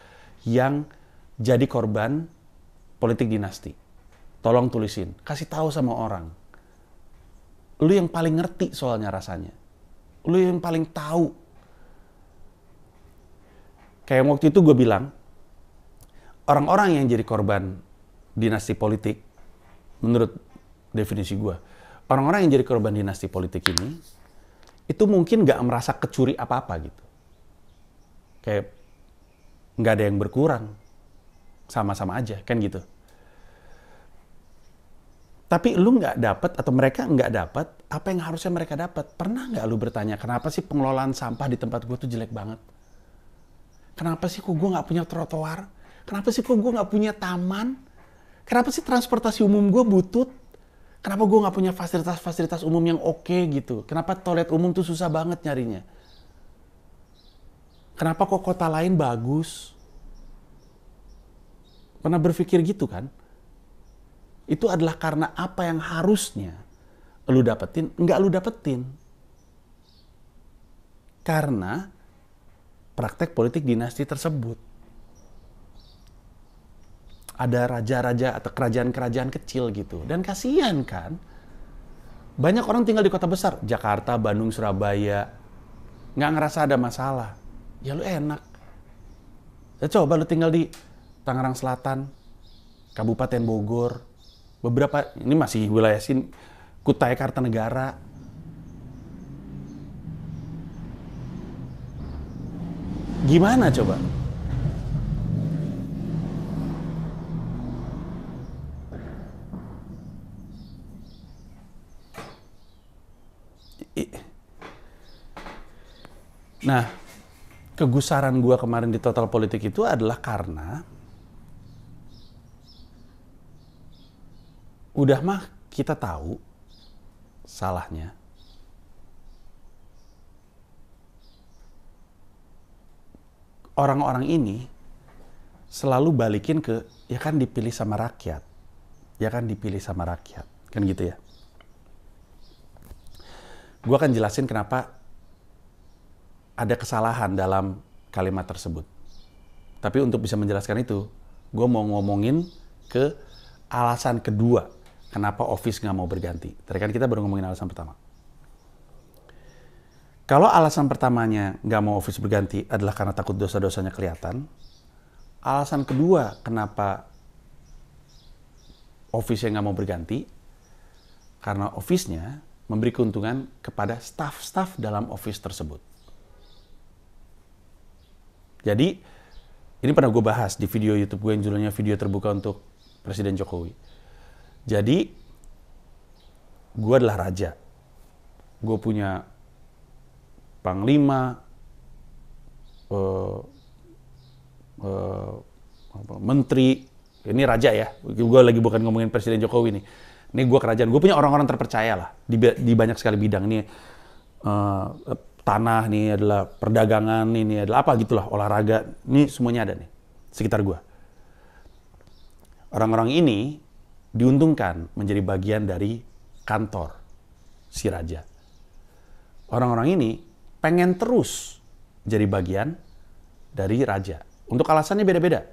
A: yang jadi korban politik dinasti. Tolong tulisin, kasih tahu sama orang. Lu yang paling ngerti soalnya rasanya. Lu yang paling tahu. Kayak waktu itu gue bilang, orang-orang yang jadi korban dinasti politik, menurut definisi gue, orang-orang yang jadi korban dinasti politik ini, itu mungkin gak merasa kecuri apa-apa gitu. Kayak gak ada yang berkurang. Sama-sama aja, kan gitu. Tapi lu nggak dapat atau mereka nggak dapat apa yang harusnya mereka dapat. Pernah nggak lu bertanya, kenapa sih pengelolaan sampah di tempat gue tuh jelek banget? Kenapa sih kok gue nggak punya trotoar? Kenapa sih kok gue nggak punya taman? Kenapa sih transportasi umum gue butut? Kenapa gue nggak punya fasilitas-fasilitas umum yang oke gitu? Kenapa toilet umum tuh susah banget nyarinya? Kenapa kok kota lain bagus? Pernah berpikir gitu kan? Itu adalah karena apa yang harusnya lu dapetin, nggak lu dapetin. Karena praktek politik dinasti tersebut. Ada raja-raja atau kerajaan-kerajaan kecil gitu. Dan kasihan kan. Banyak orang tinggal di kota besar. Jakarta, Bandung, Surabaya. Nggak ngerasa ada masalah. Ya lu enak. Ya coba lu tinggal di Tangerang Selatan, Kabupaten Bogor. Beberapa, ini masih wilayah sini. Kutai Kartanegara. Gimana coba? Nah, kegusaran gua kemarin di Total Politik itu adalah karena udah mah kita tahu salahnya. Orang-orang ini selalu balikin ke, ya kan dipilih sama rakyat. Ya kan dipilih sama rakyat. Kan gitu ya. Gua akan jelasin kenapa ada kesalahan dalam kalimat tersebut. Tapi untuk bisa menjelaskan itu, gue mau ngomongin ke alasan kedua kenapa Office nggak mau berganti. Tadi kan kita baru ngomongin alasan pertama. Kalau alasan pertamanya nggak mau Office berganti adalah karena takut dosa-dosanya kelihatan, alasan kedua kenapa Office-nya nggak mau berganti, karena Office-nya memberi keuntungan kepada staf-staf dalam Office tersebut. Jadi, ini pernah gue bahas di video YouTube gue yang judulnya Video Terbuka untuk Presiden Jokowi. Jadi, gue adalah raja. Gue punya panglima, menteri. Ini raja ya. Gue lagi bukan ngomongin Presiden Jokowi nih. Ini gue kerajaan. Gue punya orang-orang terpercaya lah di banyak sekali bidang. Ini tanah, nih adalah perdagangan, ini adalah apa gitulah, olahraga, ini semuanya ada nih sekitar gua. Orang-orang ini diuntungkan menjadi bagian dari kantor si raja. Orang-orang ini pengen terus jadi bagian dari raja. Untuk alasannya beda-beda.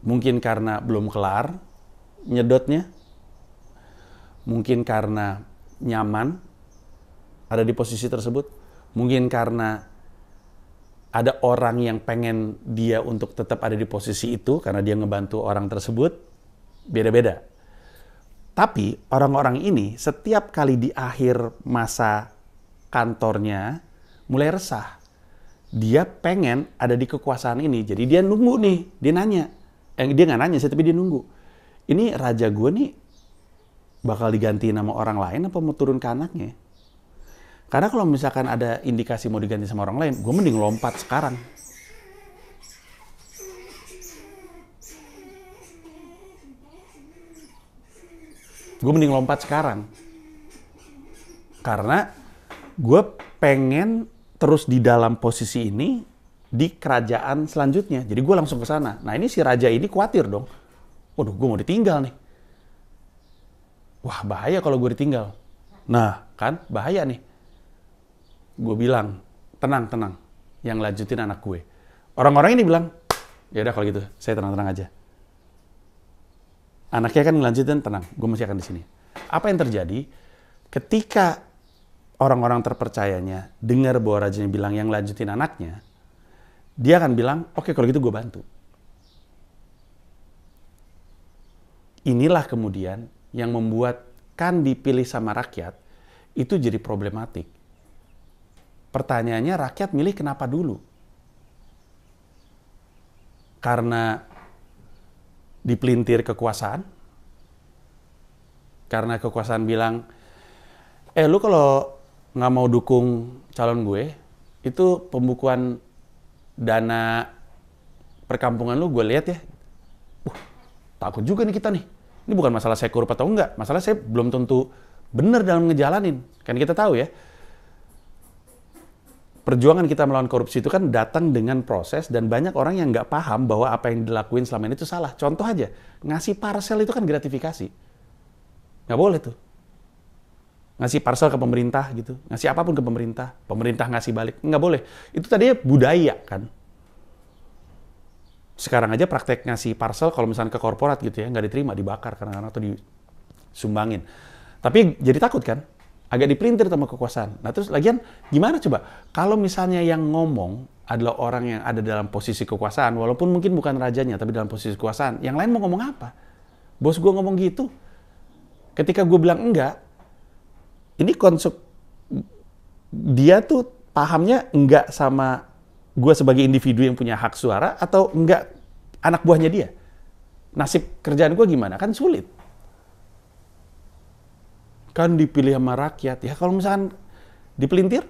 A: Mungkin karena belum kelar nyedotnya, mungkin karena nyaman ada di posisi tersebut, mungkin karena ada orang yang pengen dia untuk tetap ada di posisi itu karena dia ngebantu orang tersebut, beda-beda. Tapi orang-orang ini setiap kali di akhir masa kantornya mulai resah. Dia pengen ada di kekuasaan ini, jadi dia nunggu nih, dia nanya. Dia nggak nanya sih, tapi dia nunggu. Ini raja gue nih bakal diganti nama orang lain apa mau turun ke anaknya? Karena kalau misalkan ada indikasi mau diganti sama orang lain, gue mending lompat sekarang. Gue mending lompat sekarang. Karena gue pengen terus di dalam posisi ini di kerajaan selanjutnya. Jadi gue langsung ke sana. Nah ini si raja ini khawatir dong. Waduh, gue mau ditinggal nih. Wah, bahaya kalau gue ditinggal. Nah, kan bahaya nih. Gue bilang, tenang, yang lanjutin anak gue. Orang-orang ini bilang, ya udah kalau gitu, saya tenang-tenang aja. Anaknya kan ngelanjutin, tenang, gue masih akan di sini. Apa yang terjadi ketika orang-orang terpercayanya dengar bahwa rajanya bilang yang lanjutin anaknya, dia akan bilang, oke kalau gitu gue bantu. Inilah kemudian yang membuat kan dipilih sama rakyat itu jadi problematik. Pertanyaannya rakyat milih kenapa dulu? Karena dipelintir kekuasaan? Karena kekuasaan bilang, lu kalau nggak mau dukung calon gue, itu pembukuan dana perkampungan lu gue lihat ya. Takut juga nih kita nih. Ini bukan masalah saya korup atau enggak. Masalah saya belum tentu benar dalam ngejalanin. Kan kita tahu ya. Perjuangan kita melawan korupsi itu kan datang dengan proses dan banyak orang yang nggak paham bahwa apa yang dilakuin selama ini itu salah. Contoh aja, ngasih parsel itu kan gratifikasi. Nggak boleh tuh. ngasih parcel ke pemerintah gitu, ngasih apapun ke pemerintah, pemerintah ngasih balik, nggak boleh. Itu tadinya budaya kan. Sekarang aja praktek ngasih parcel kalau misalnya ke korporat gitu ya, nggak diterima, dibakar kadang-kadang atau disumbangin. Tapi jadi takut kan, agak dipelintir sama kekuasaan. Nah terus lagian gimana coba, kalau misalnya yang ngomong adalah orang yang ada dalam posisi kekuasaan, walaupun mungkin bukan rajanya, tapi dalam posisi kekuasaan, yang lain mau ngomong apa? Bos gue ngomong gitu, ketika gue bilang enggak, ini dia tuh pahamnya enggak sama gue sebagai individu yang punya hak suara atau enggak anak buahnya dia. Nasib kerjaan gue gimana? Kan sulit. Kan dipilih sama rakyat. Ya kalau misalkan dipelintir,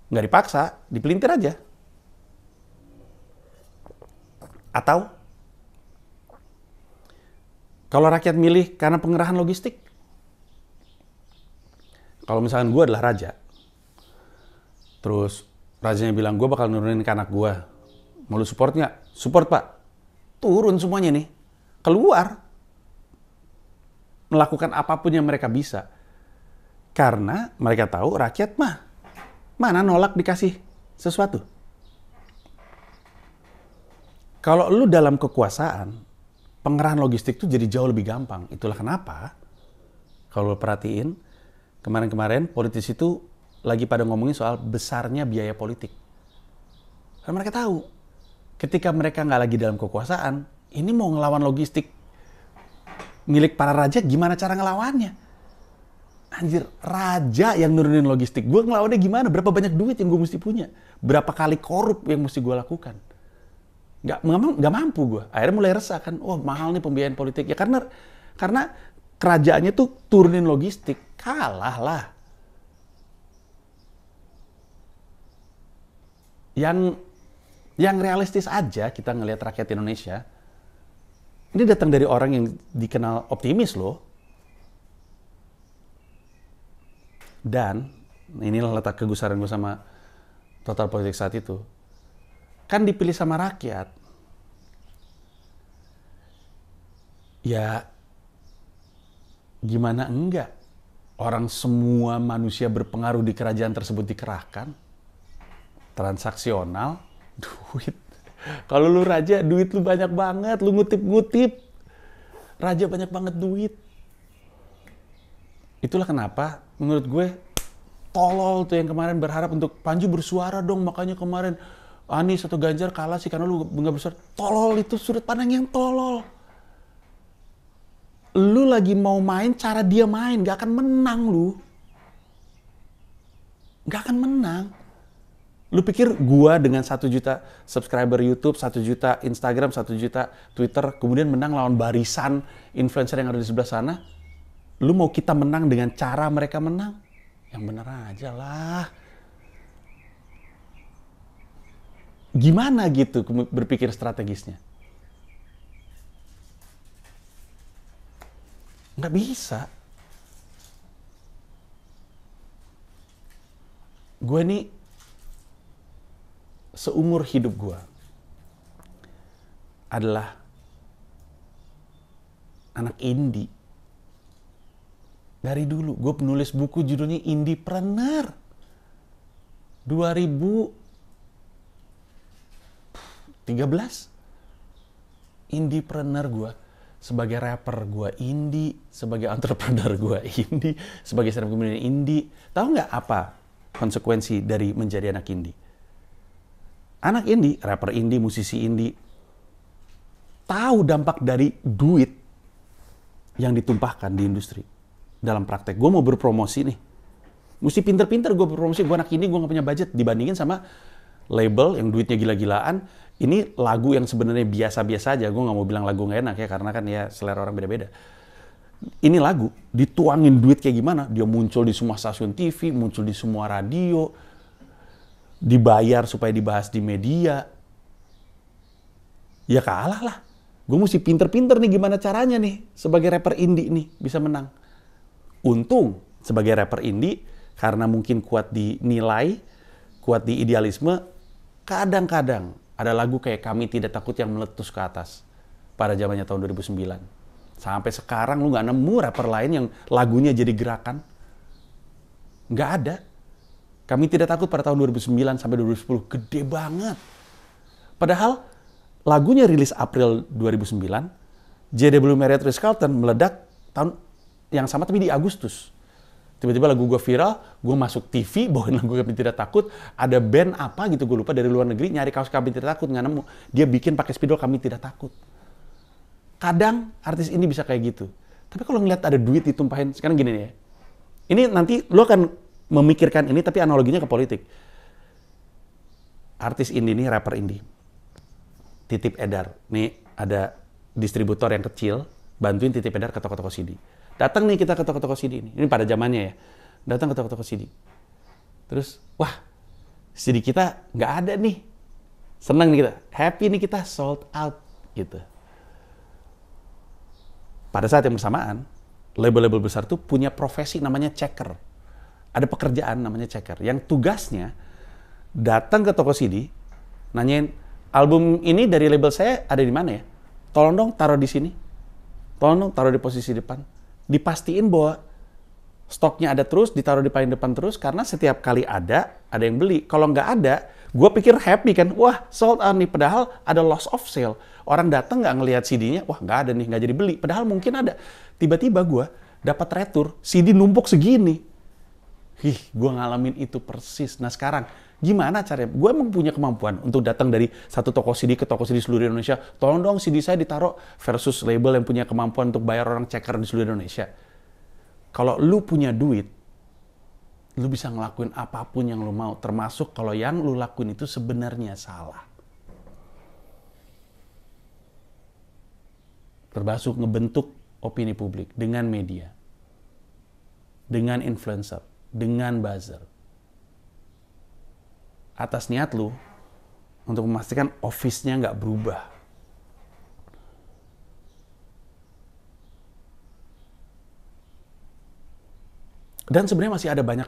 A: nggak dipaksa, dipelintir aja. Atau kalau rakyat milih karena pengerahan logistik, kalau misalkan gue adalah raja, terus rajanya bilang, gue bakal nurunin ke anak gue. Mau lu support nggak? Support, Pak. Turun semuanya nih. Keluar. Melakukan apapun yang mereka bisa. Karena mereka tahu rakyat mana nolak dikasih sesuatu. Kalau lu dalam kekuasaan, pengerahan logistik tuh jadi jauh lebih gampang. Itulah kenapa, kalau lu perhatiin, kemarin-kemarin politisi itu lagi pada ngomongin soal besarnya biaya politik. Karena mereka tahu, ketika mereka nggak lagi dalam kekuasaan, ini mau ngelawan logistik milik para raja, gimana cara ngelawannya? Anjir, raja yang nurunin logistik. Gue ngelawannya gimana? Berapa banyak duit yang gue mesti punya? Berapa kali korup yang mesti gue lakukan? Nggak mampu gue. Akhirnya mulai resah kan, oh mahal nih pembiayaan politik. Ya karena kerajaannya tuh turunin logistik. Kalah lah. Yang realistis aja kita ngelihat rakyat Indonesia. Ini datang dari orang yang dikenal optimis loh. Dan inilah letak kegusaran gue sama total politik saat itu. Kan dipilih sama rakyat. Ya gimana enggak? Orang semua manusia berpengaruh di kerajaan tersebut dikerahkan. Transaksional, duit. Kalau lu raja, duit lu banyak banget, lu ngutip-ngutip. Raja banyak banget duit. Itulah kenapa menurut gue tolol tuh yang kemarin berharap untuk Panji bersuara dong, makanya kemarin Anies atau Ganjar kalah sih karena lu nggak bersuara. Tolol itu sudut pandang yang tolol. Lu lagi mau main cara dia main, gak akan menang lu. Gak akan menang. Lu pikir gua dengan 1 juta subscriber YouTube, 1 juta Instagram, 1 juta Twitter, kemudian menang lawan barisan influencer yang ada di sebelah sana? Lu mau kita menang dengan cara mereka menang? Yang bener aja lah. Gimana gitu berpikir strategisnya? Nggak bisa. Gue nih, seumur hidup gue adalah anak indie. Dari dulu, gue penulis buku judulnya Indiepreneur. 2013. Indiepreneur gue. Sebagai rapper gue indie, sebagai entrepreneur gue indie, sebagai stand up comedian indie. Tahu nggak apa konsekuensi dari menjadi anak indie? Anak indie, rapper indie, musisi indie, tahu dampak dari duit yang ditumpahkan di industri. Dalam praktek, gue mau berpromosi nih. Mesti pinter-pinter gue berpromosi, gue anak indie, gue gak punya budget. Dibandingin sama label yang duitnya gila-gilaan. Ini lagu yang sebenarnya biasa-biasa aja. Gue gak mau bilang lagu gak enak ya, karena kan ya selera orang beda-beda. Ini lagu, dituangin duit kayak gimana. Dia muncul di semua stasiun TV, muncul di semua radio. Dibayar supaya dibahas di media. Ya kalah lah. Gue mesti pinter-pinter nih gimana caranya nih sebagai rapper indie nih bisa menang. Untung sebagai rapper indie, karena mungkin kuat di nilai, kuat di idealisme, kadang-kadang ada lagu kayak Kami Tidak Takut yang meletus ke atas pada zamannya tahun 2009. Sampai sekarang lu gak nemu rapper lain yang lagunya jadi gerakan. Nggak ada. Kami Tidak Takut pada tahun 2009 sampai 2010 gede banget. Padahal lagunya rilis April 2009, JW Marriott Ritz-Carlton meledak tahun yang sama tapi di Agustus. Tiba-tiba lagu gue viral, gue masuk TV, bawain lagu Kami Tidak Takut, ada band apa gitu gue lupa dari luar negeri nyari kaos Kami Tidak Takut nggak nemu. Dia bikin pakai spidol Kami Tidak Takut. Kadang artis ini bisa kayak gitu. Tapi kalau ngeliat ada duit ditumpahin, sekarang gini nih ya. Ini nanti lo akan memikirkan ini tapi analoginya ke politik. Artis indie nih, rapper indie. Titip edar. Nih ada distributor yang kecil, bantuin titip edar ke toko-toko CD. Datang nih kita ke toko-toko CD ini. Ini pada zamannya ya. Datang ke toko-toko CD. Terus, wah, CD kita nggak ada nih. Senang nih kita. Happy nih kita, sold out. Gitu. Pada saat yang bersamaan, label-label besar tuh punya profesi namanya checker. Ada pekerjaan namanya checker. Yang tugasnya datang ke toko CD, nanyain, album ini dari label saya ada di mana ya? Tolong dong taruh di sini. Tolong dong taruh di posisi depan. Dipastiin bahwa stoknya ada terus, ditaruh di paling depan terus, karena setiap kali ada yang beli. Kalau nggak ada, gue pikir happy kan, wah sold out nih, padahal ada loss of sale. Orang datang nggak ngelihat CD-nya, wah nggak ada nih, nggak jadi beli. Padahal mungkin ada. Tiba-tiba gue dapat retur, CD numpuk segini. Gue ngalamin itu persis. Nah sekarang, gimana caranya? Gue emang punya kemampuan untuk datang dari satu toko CD ke toko CD seluruh Indonesia. Tolong dong CD saya ditaruh versus label yang punya kemampuan untuk bayar orang checker di seluruh Indonesia. Kalau lu punya duit, lu bisa ngelakuin apapun yang lu mau. Termasuk kalau yang lu lakuin itu sebenarnya salah. Termasuk ngebentuk opini publik dengan media. Dengan influencer. Dengan buzzer. Atas niat lu untuk memastikan office-nya nggak berubah. Dan sebenarnya masih ada banyak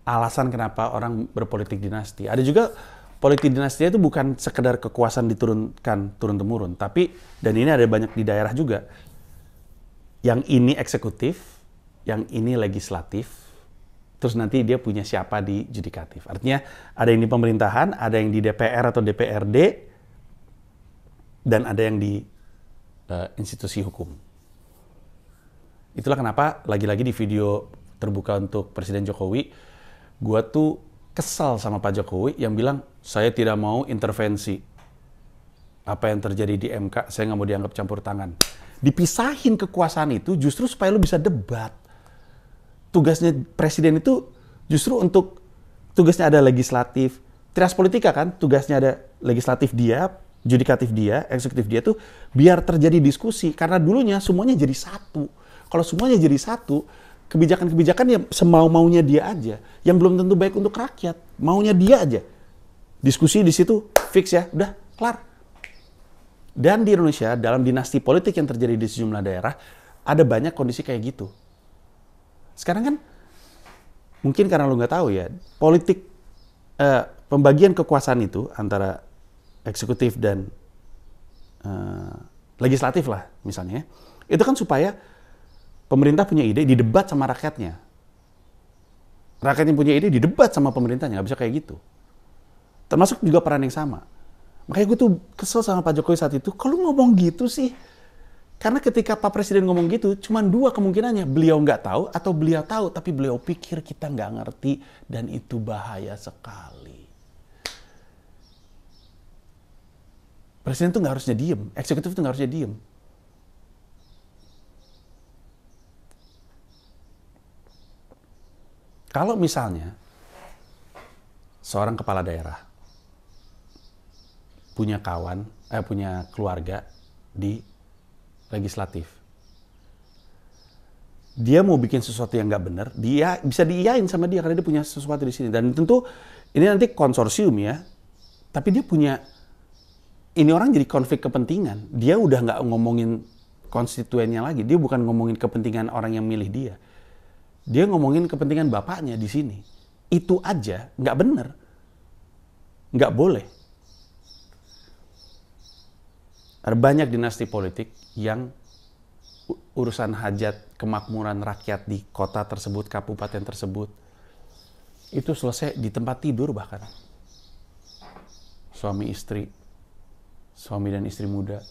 A: alasan kenapa orang berpolitik dinasti. Ada juga politik dinastinya itu bukan sekedar kekuasaan diturunkan turun-temurun, tapi, dan ini ada banyak di daerah juga, yang ini eksekutif, yang ini legislatif, terus nanti dia punya siapa di judikatif. Artinya ada yang di pemerintahan, ada yang di DPR atau DPRD, dan ada yang di institusi hukum. Itulah kenapa lagi-lagi di video terbuka untuk Presiden Jokowi, gue tuh kesal sama Pak Jokowi yang bilang, saya tidak mau intervensi. Apa yang terjadi di MK, saya nggak mau dianggap campur tangan. Dipisahin kekuasaan itu justru supaya lu bisa debat. Tugasnya presiden itu justru untuk, tugasnya ada legislatif. Trias politika kan, tugasnya ada legislatif dia, judikatif dia, eksekutif dia tuh biar terjadi diskusi. Karena dulunya semuanya jadi satu. Kalau semuanya jadi satu, kebijakan-kebijakan yang semau-maunya dia aja, yang belum tentu baik untuk rakyat, maunya dia aja. Diskusi di situ fix ya, udah kelar. Dan di Indonesia, dalam dinasti politik yang terjadi di sejumlah daerah, ada banyak kondisi kayak gitu. Sekarang kan, mungkin karena lo nggak tahu ya, politik, pembagian kekuasaan itu antara eksekutif dan legislatif lah misalnya, itu kan supaya pemerintah punya ide, didebat sama rakyatnya. Rakyat yang punya ide, didebat sama pemerintahnya, nggak bisa kayak gitu. Termasuk juga peran yang sama. Makanya gue tuh kesel sama Pak Jokowi saat itu, kalau ngomong gitu sih. Karena ketika Pak Presiden ngomong gitu, cuma dua kemungkinannya. Beliau nggak tahu atau beliau tahu, tapi beliau pikir kita nggak ngerti, dan itu bahaya sekali. Presiden tuh nggak harusnya diem, eksekutif tuh nggak harusnya diem. Kalau misalnya seorang kepala daerah punya punya keluarga di legislatif, dia mau bikin sesuatu yang nggak benar, dia bisa diiyain sama dia karena dia punya sesuatu di sini. Dan tentu ini nanti konsorsium ya, tapi dia punya, ini orang jadi konflik kepentingan. Dia udah nggak ngomongin konstituennya lagi, dia bukan ngomongin kepentingan orang yang milih dia. Dia ngomongin kepentingan bapaknya di sini. Itu aja nggak benar, nggak boleh. Ada banyak dinasti politik yang urusan hajat kemakmuran rakyat di kota tersebut, kabupaten tersebut, itu selesai di tempat tidur bahkan. Suami dan istri muda.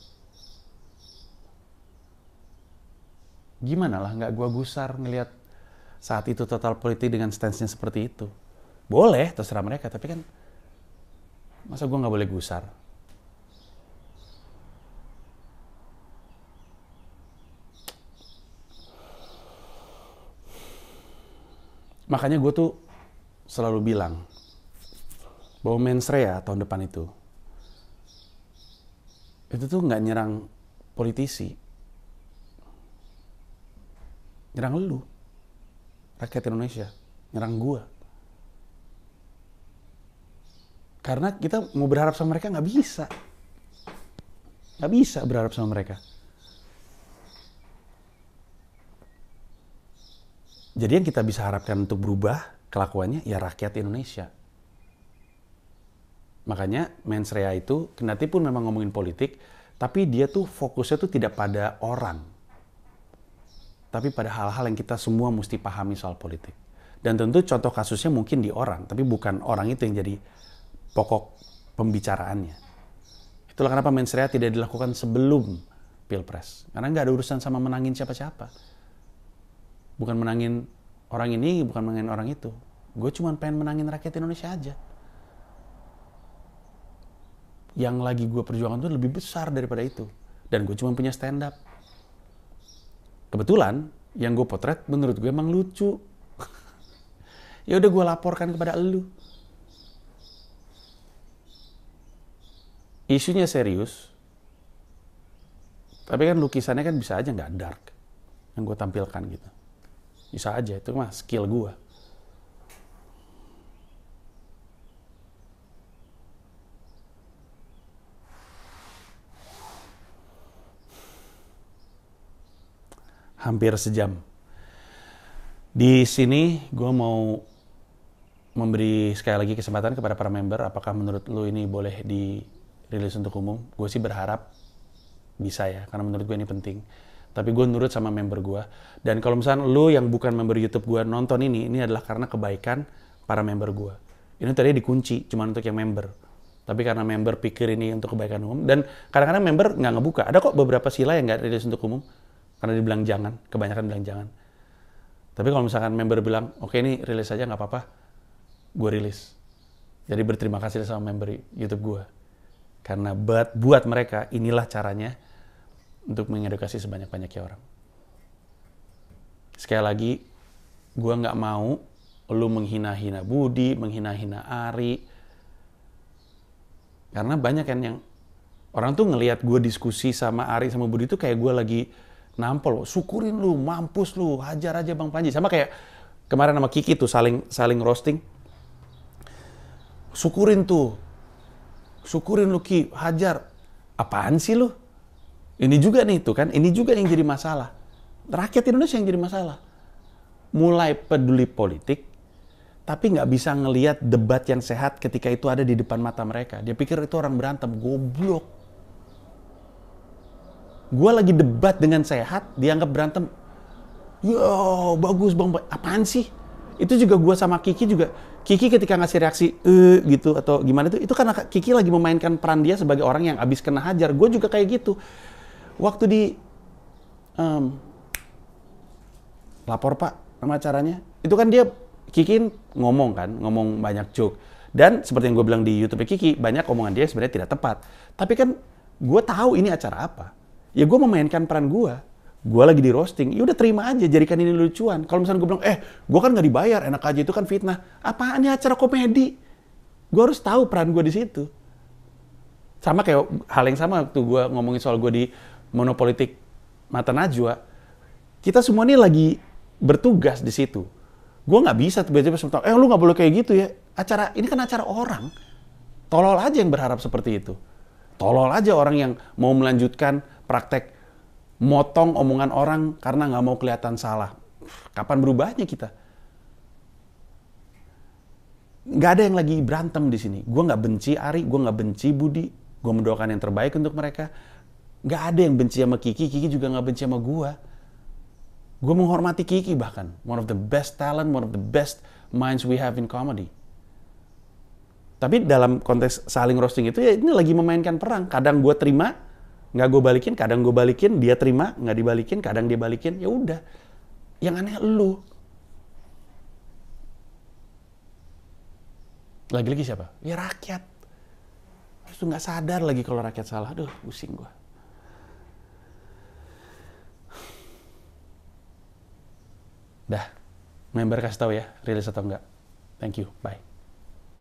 A: Gimana lah nggak gua gusar ngelihat saat itu total politik dengan stance-nya seperti itu. Boleh, terserah mereka, tapi kan masa gua nggak boleh gusar? Makanya gue tuh selalu bilang bahwa Mens Rea tahun depan itu tuh nggak nyerang politisi, nyerang lu, rakyat Indonesia, nyerang gue. Karena kita mau berharap sama mereka nggak bisa berharap sama mereka. Jadi yang kita bisa harapkan untuk berubah kelakuannya ya rakyat Indonesia. Makanya Mens Rea itu kendati pun memang ngomongin politik, tapi dia tuh fokusnya tuh tidak pada orang, tapi pada hal-hal yang kita semua mesti pahami soal politik. Dan tentu contoh kasusnya mungkin di orang, tapi bukan orang itu yang jadi pokok pembicaraannya. Itulah kenapa Mens Rea tidak dilakukan sebelum Pilpres. Karena nggak ada urusan sama menangin siapa-siapa. Bukan menangin orang ini, bukan menangin orang itu. Gue cuma pengen menangin rakyat Indonesia aja. Yang lagi gue perjuangkan tuh lebih besar daripada itu. Dan gue cuma punya stand up. Kebetulan, yang gue potret menurut gue emang lucu. Ya udah gue laporkan kepada elu. Isunya serius. Tapi kan lukisannya kan bisa aja nggak dark. Yang gue tampilkan gitu. Bisa aja, itu mah skill gue. Hampir sejam. Di sini gue mau memberi sekali lagi kesempatan kepada para member, apakah menurut lu ini boleh dirilis untuk umum? Gue sih berharap bisa ya, karena menurut gue ini penting. Tapi gue nurut sama member gue. Dan kalau misalnya lu yang bukan member YouTube gue nonton ini adalah karena kebaikan para member gue. Ini tadi dikunci, cuma untuk yang member. Tapi karena member pikir ini untuk kebaikan umum. Dan kadang-kadang member nggak ngebuka. Ada kok beberapa sila yang nggak rilis untuk umum. Karena dibilang jangan, kebanyakan bilang jangan. Tapi kalau misalkan member bilang, oke ini rilis aja nggak apa-apa, gue rilis. Jadi berterima kasih sama member YouTube gue. Karena buat mereka, inilah caranya untuk mengedukasi sebanyak-banyaknya orang. Sekali lagi, gue nggak mau lu menghina-hina Budi, menghina-hina Ari. Karena banyak kan yang orang tuh ngelihat gue diskusi sama Ari sama Budi itu kayak gue lagi nampol. Syukurin lu, mampus lu, hajar aja Bang Panji. Sama kayak kemarin sama Kiki tuh saling roasting. Syukurin lu Ki, hajar. Apaan sih lu? Ini juga nih tuh kan, ini juga yang jadi masalah. Rakyat Indonesia yang jadi masalah. Mulai peduli politik, tapi nggak bisa ngelihat debat yang sehat ketika itu ada di depan mata mereka. Dia pikir itu orang berantem, goblok. Gue lagi debat dengan sehat, dianggap berantem. Yo, bagus Bang, apaan sih? Itu juga gue sama Kiki juga. Kiki ketika ngasih reaksi gitu atau gimana itu karena Kiki lagi memainkan peran dia sebagai orang yang abis kena hajar. Gue juga kayak gitu. Waktu di lapor Pak sama acaranya, itu kan dia Kiki ngomong banyak joke. Dan seperti yang gue bilang di YouTube Kiki, banyak omongan dia sebenarnya tidak tepat. Tapi kan gue tahu ini acara apa. Ya gue memainkan peran gue. Gue lagi di roasting, ya udah terima aja, jadikan ini lucuan. Kalau misalnya gue bilang, gue kan nggak dibayar, enak aja, itu kan fitnah. Apaan ya acara komedi? Gue harus tahu peran gue di situ. Sama kayak hal yang sama waktu gue ngomongin soal gue di Monopolitik Mata Najwa, kita semua ini lagi bertugas di situ. Gue nggak bisa tiba-tiba semua lu nggak boleh kayak gitu ya. Acara ini kan acara orang. Tolol aja yang berharap seperti itu. Tolol aja orang yang mau melanjutkan praktek motong omongan orang karena nggak mau kelihatan salah. Kapan berubahnya kita? Nggak ada yang lagi berantem di sini. Gue nggak benci Ari, gue nggak benci Budi. Gue mendoakan yang terbaik untuk mereka. Nggak ada yang benci sama Kiki, Kiki juga nggak benci sama gue. Gue menghormati Kiki bahkan. One of the best talent, one of the best minds we have in comedy. Tapi dalam konteks saling roasting itu ya ini lagi memainkan perang. Kadang gue terima, nggak gue balikin. Kadang gue balikin, dia terima, nggak dibalikin. Kadang dia balikin, ya udah. Yang aneh lu. Lagi-lagi siapa? Ya rakyat. Terus nggak sadar lagi kalau rakyat salah. Aduh, pusing gue. Dah, member kasih tahu ya, rilis atau enggak. Thank you, bye.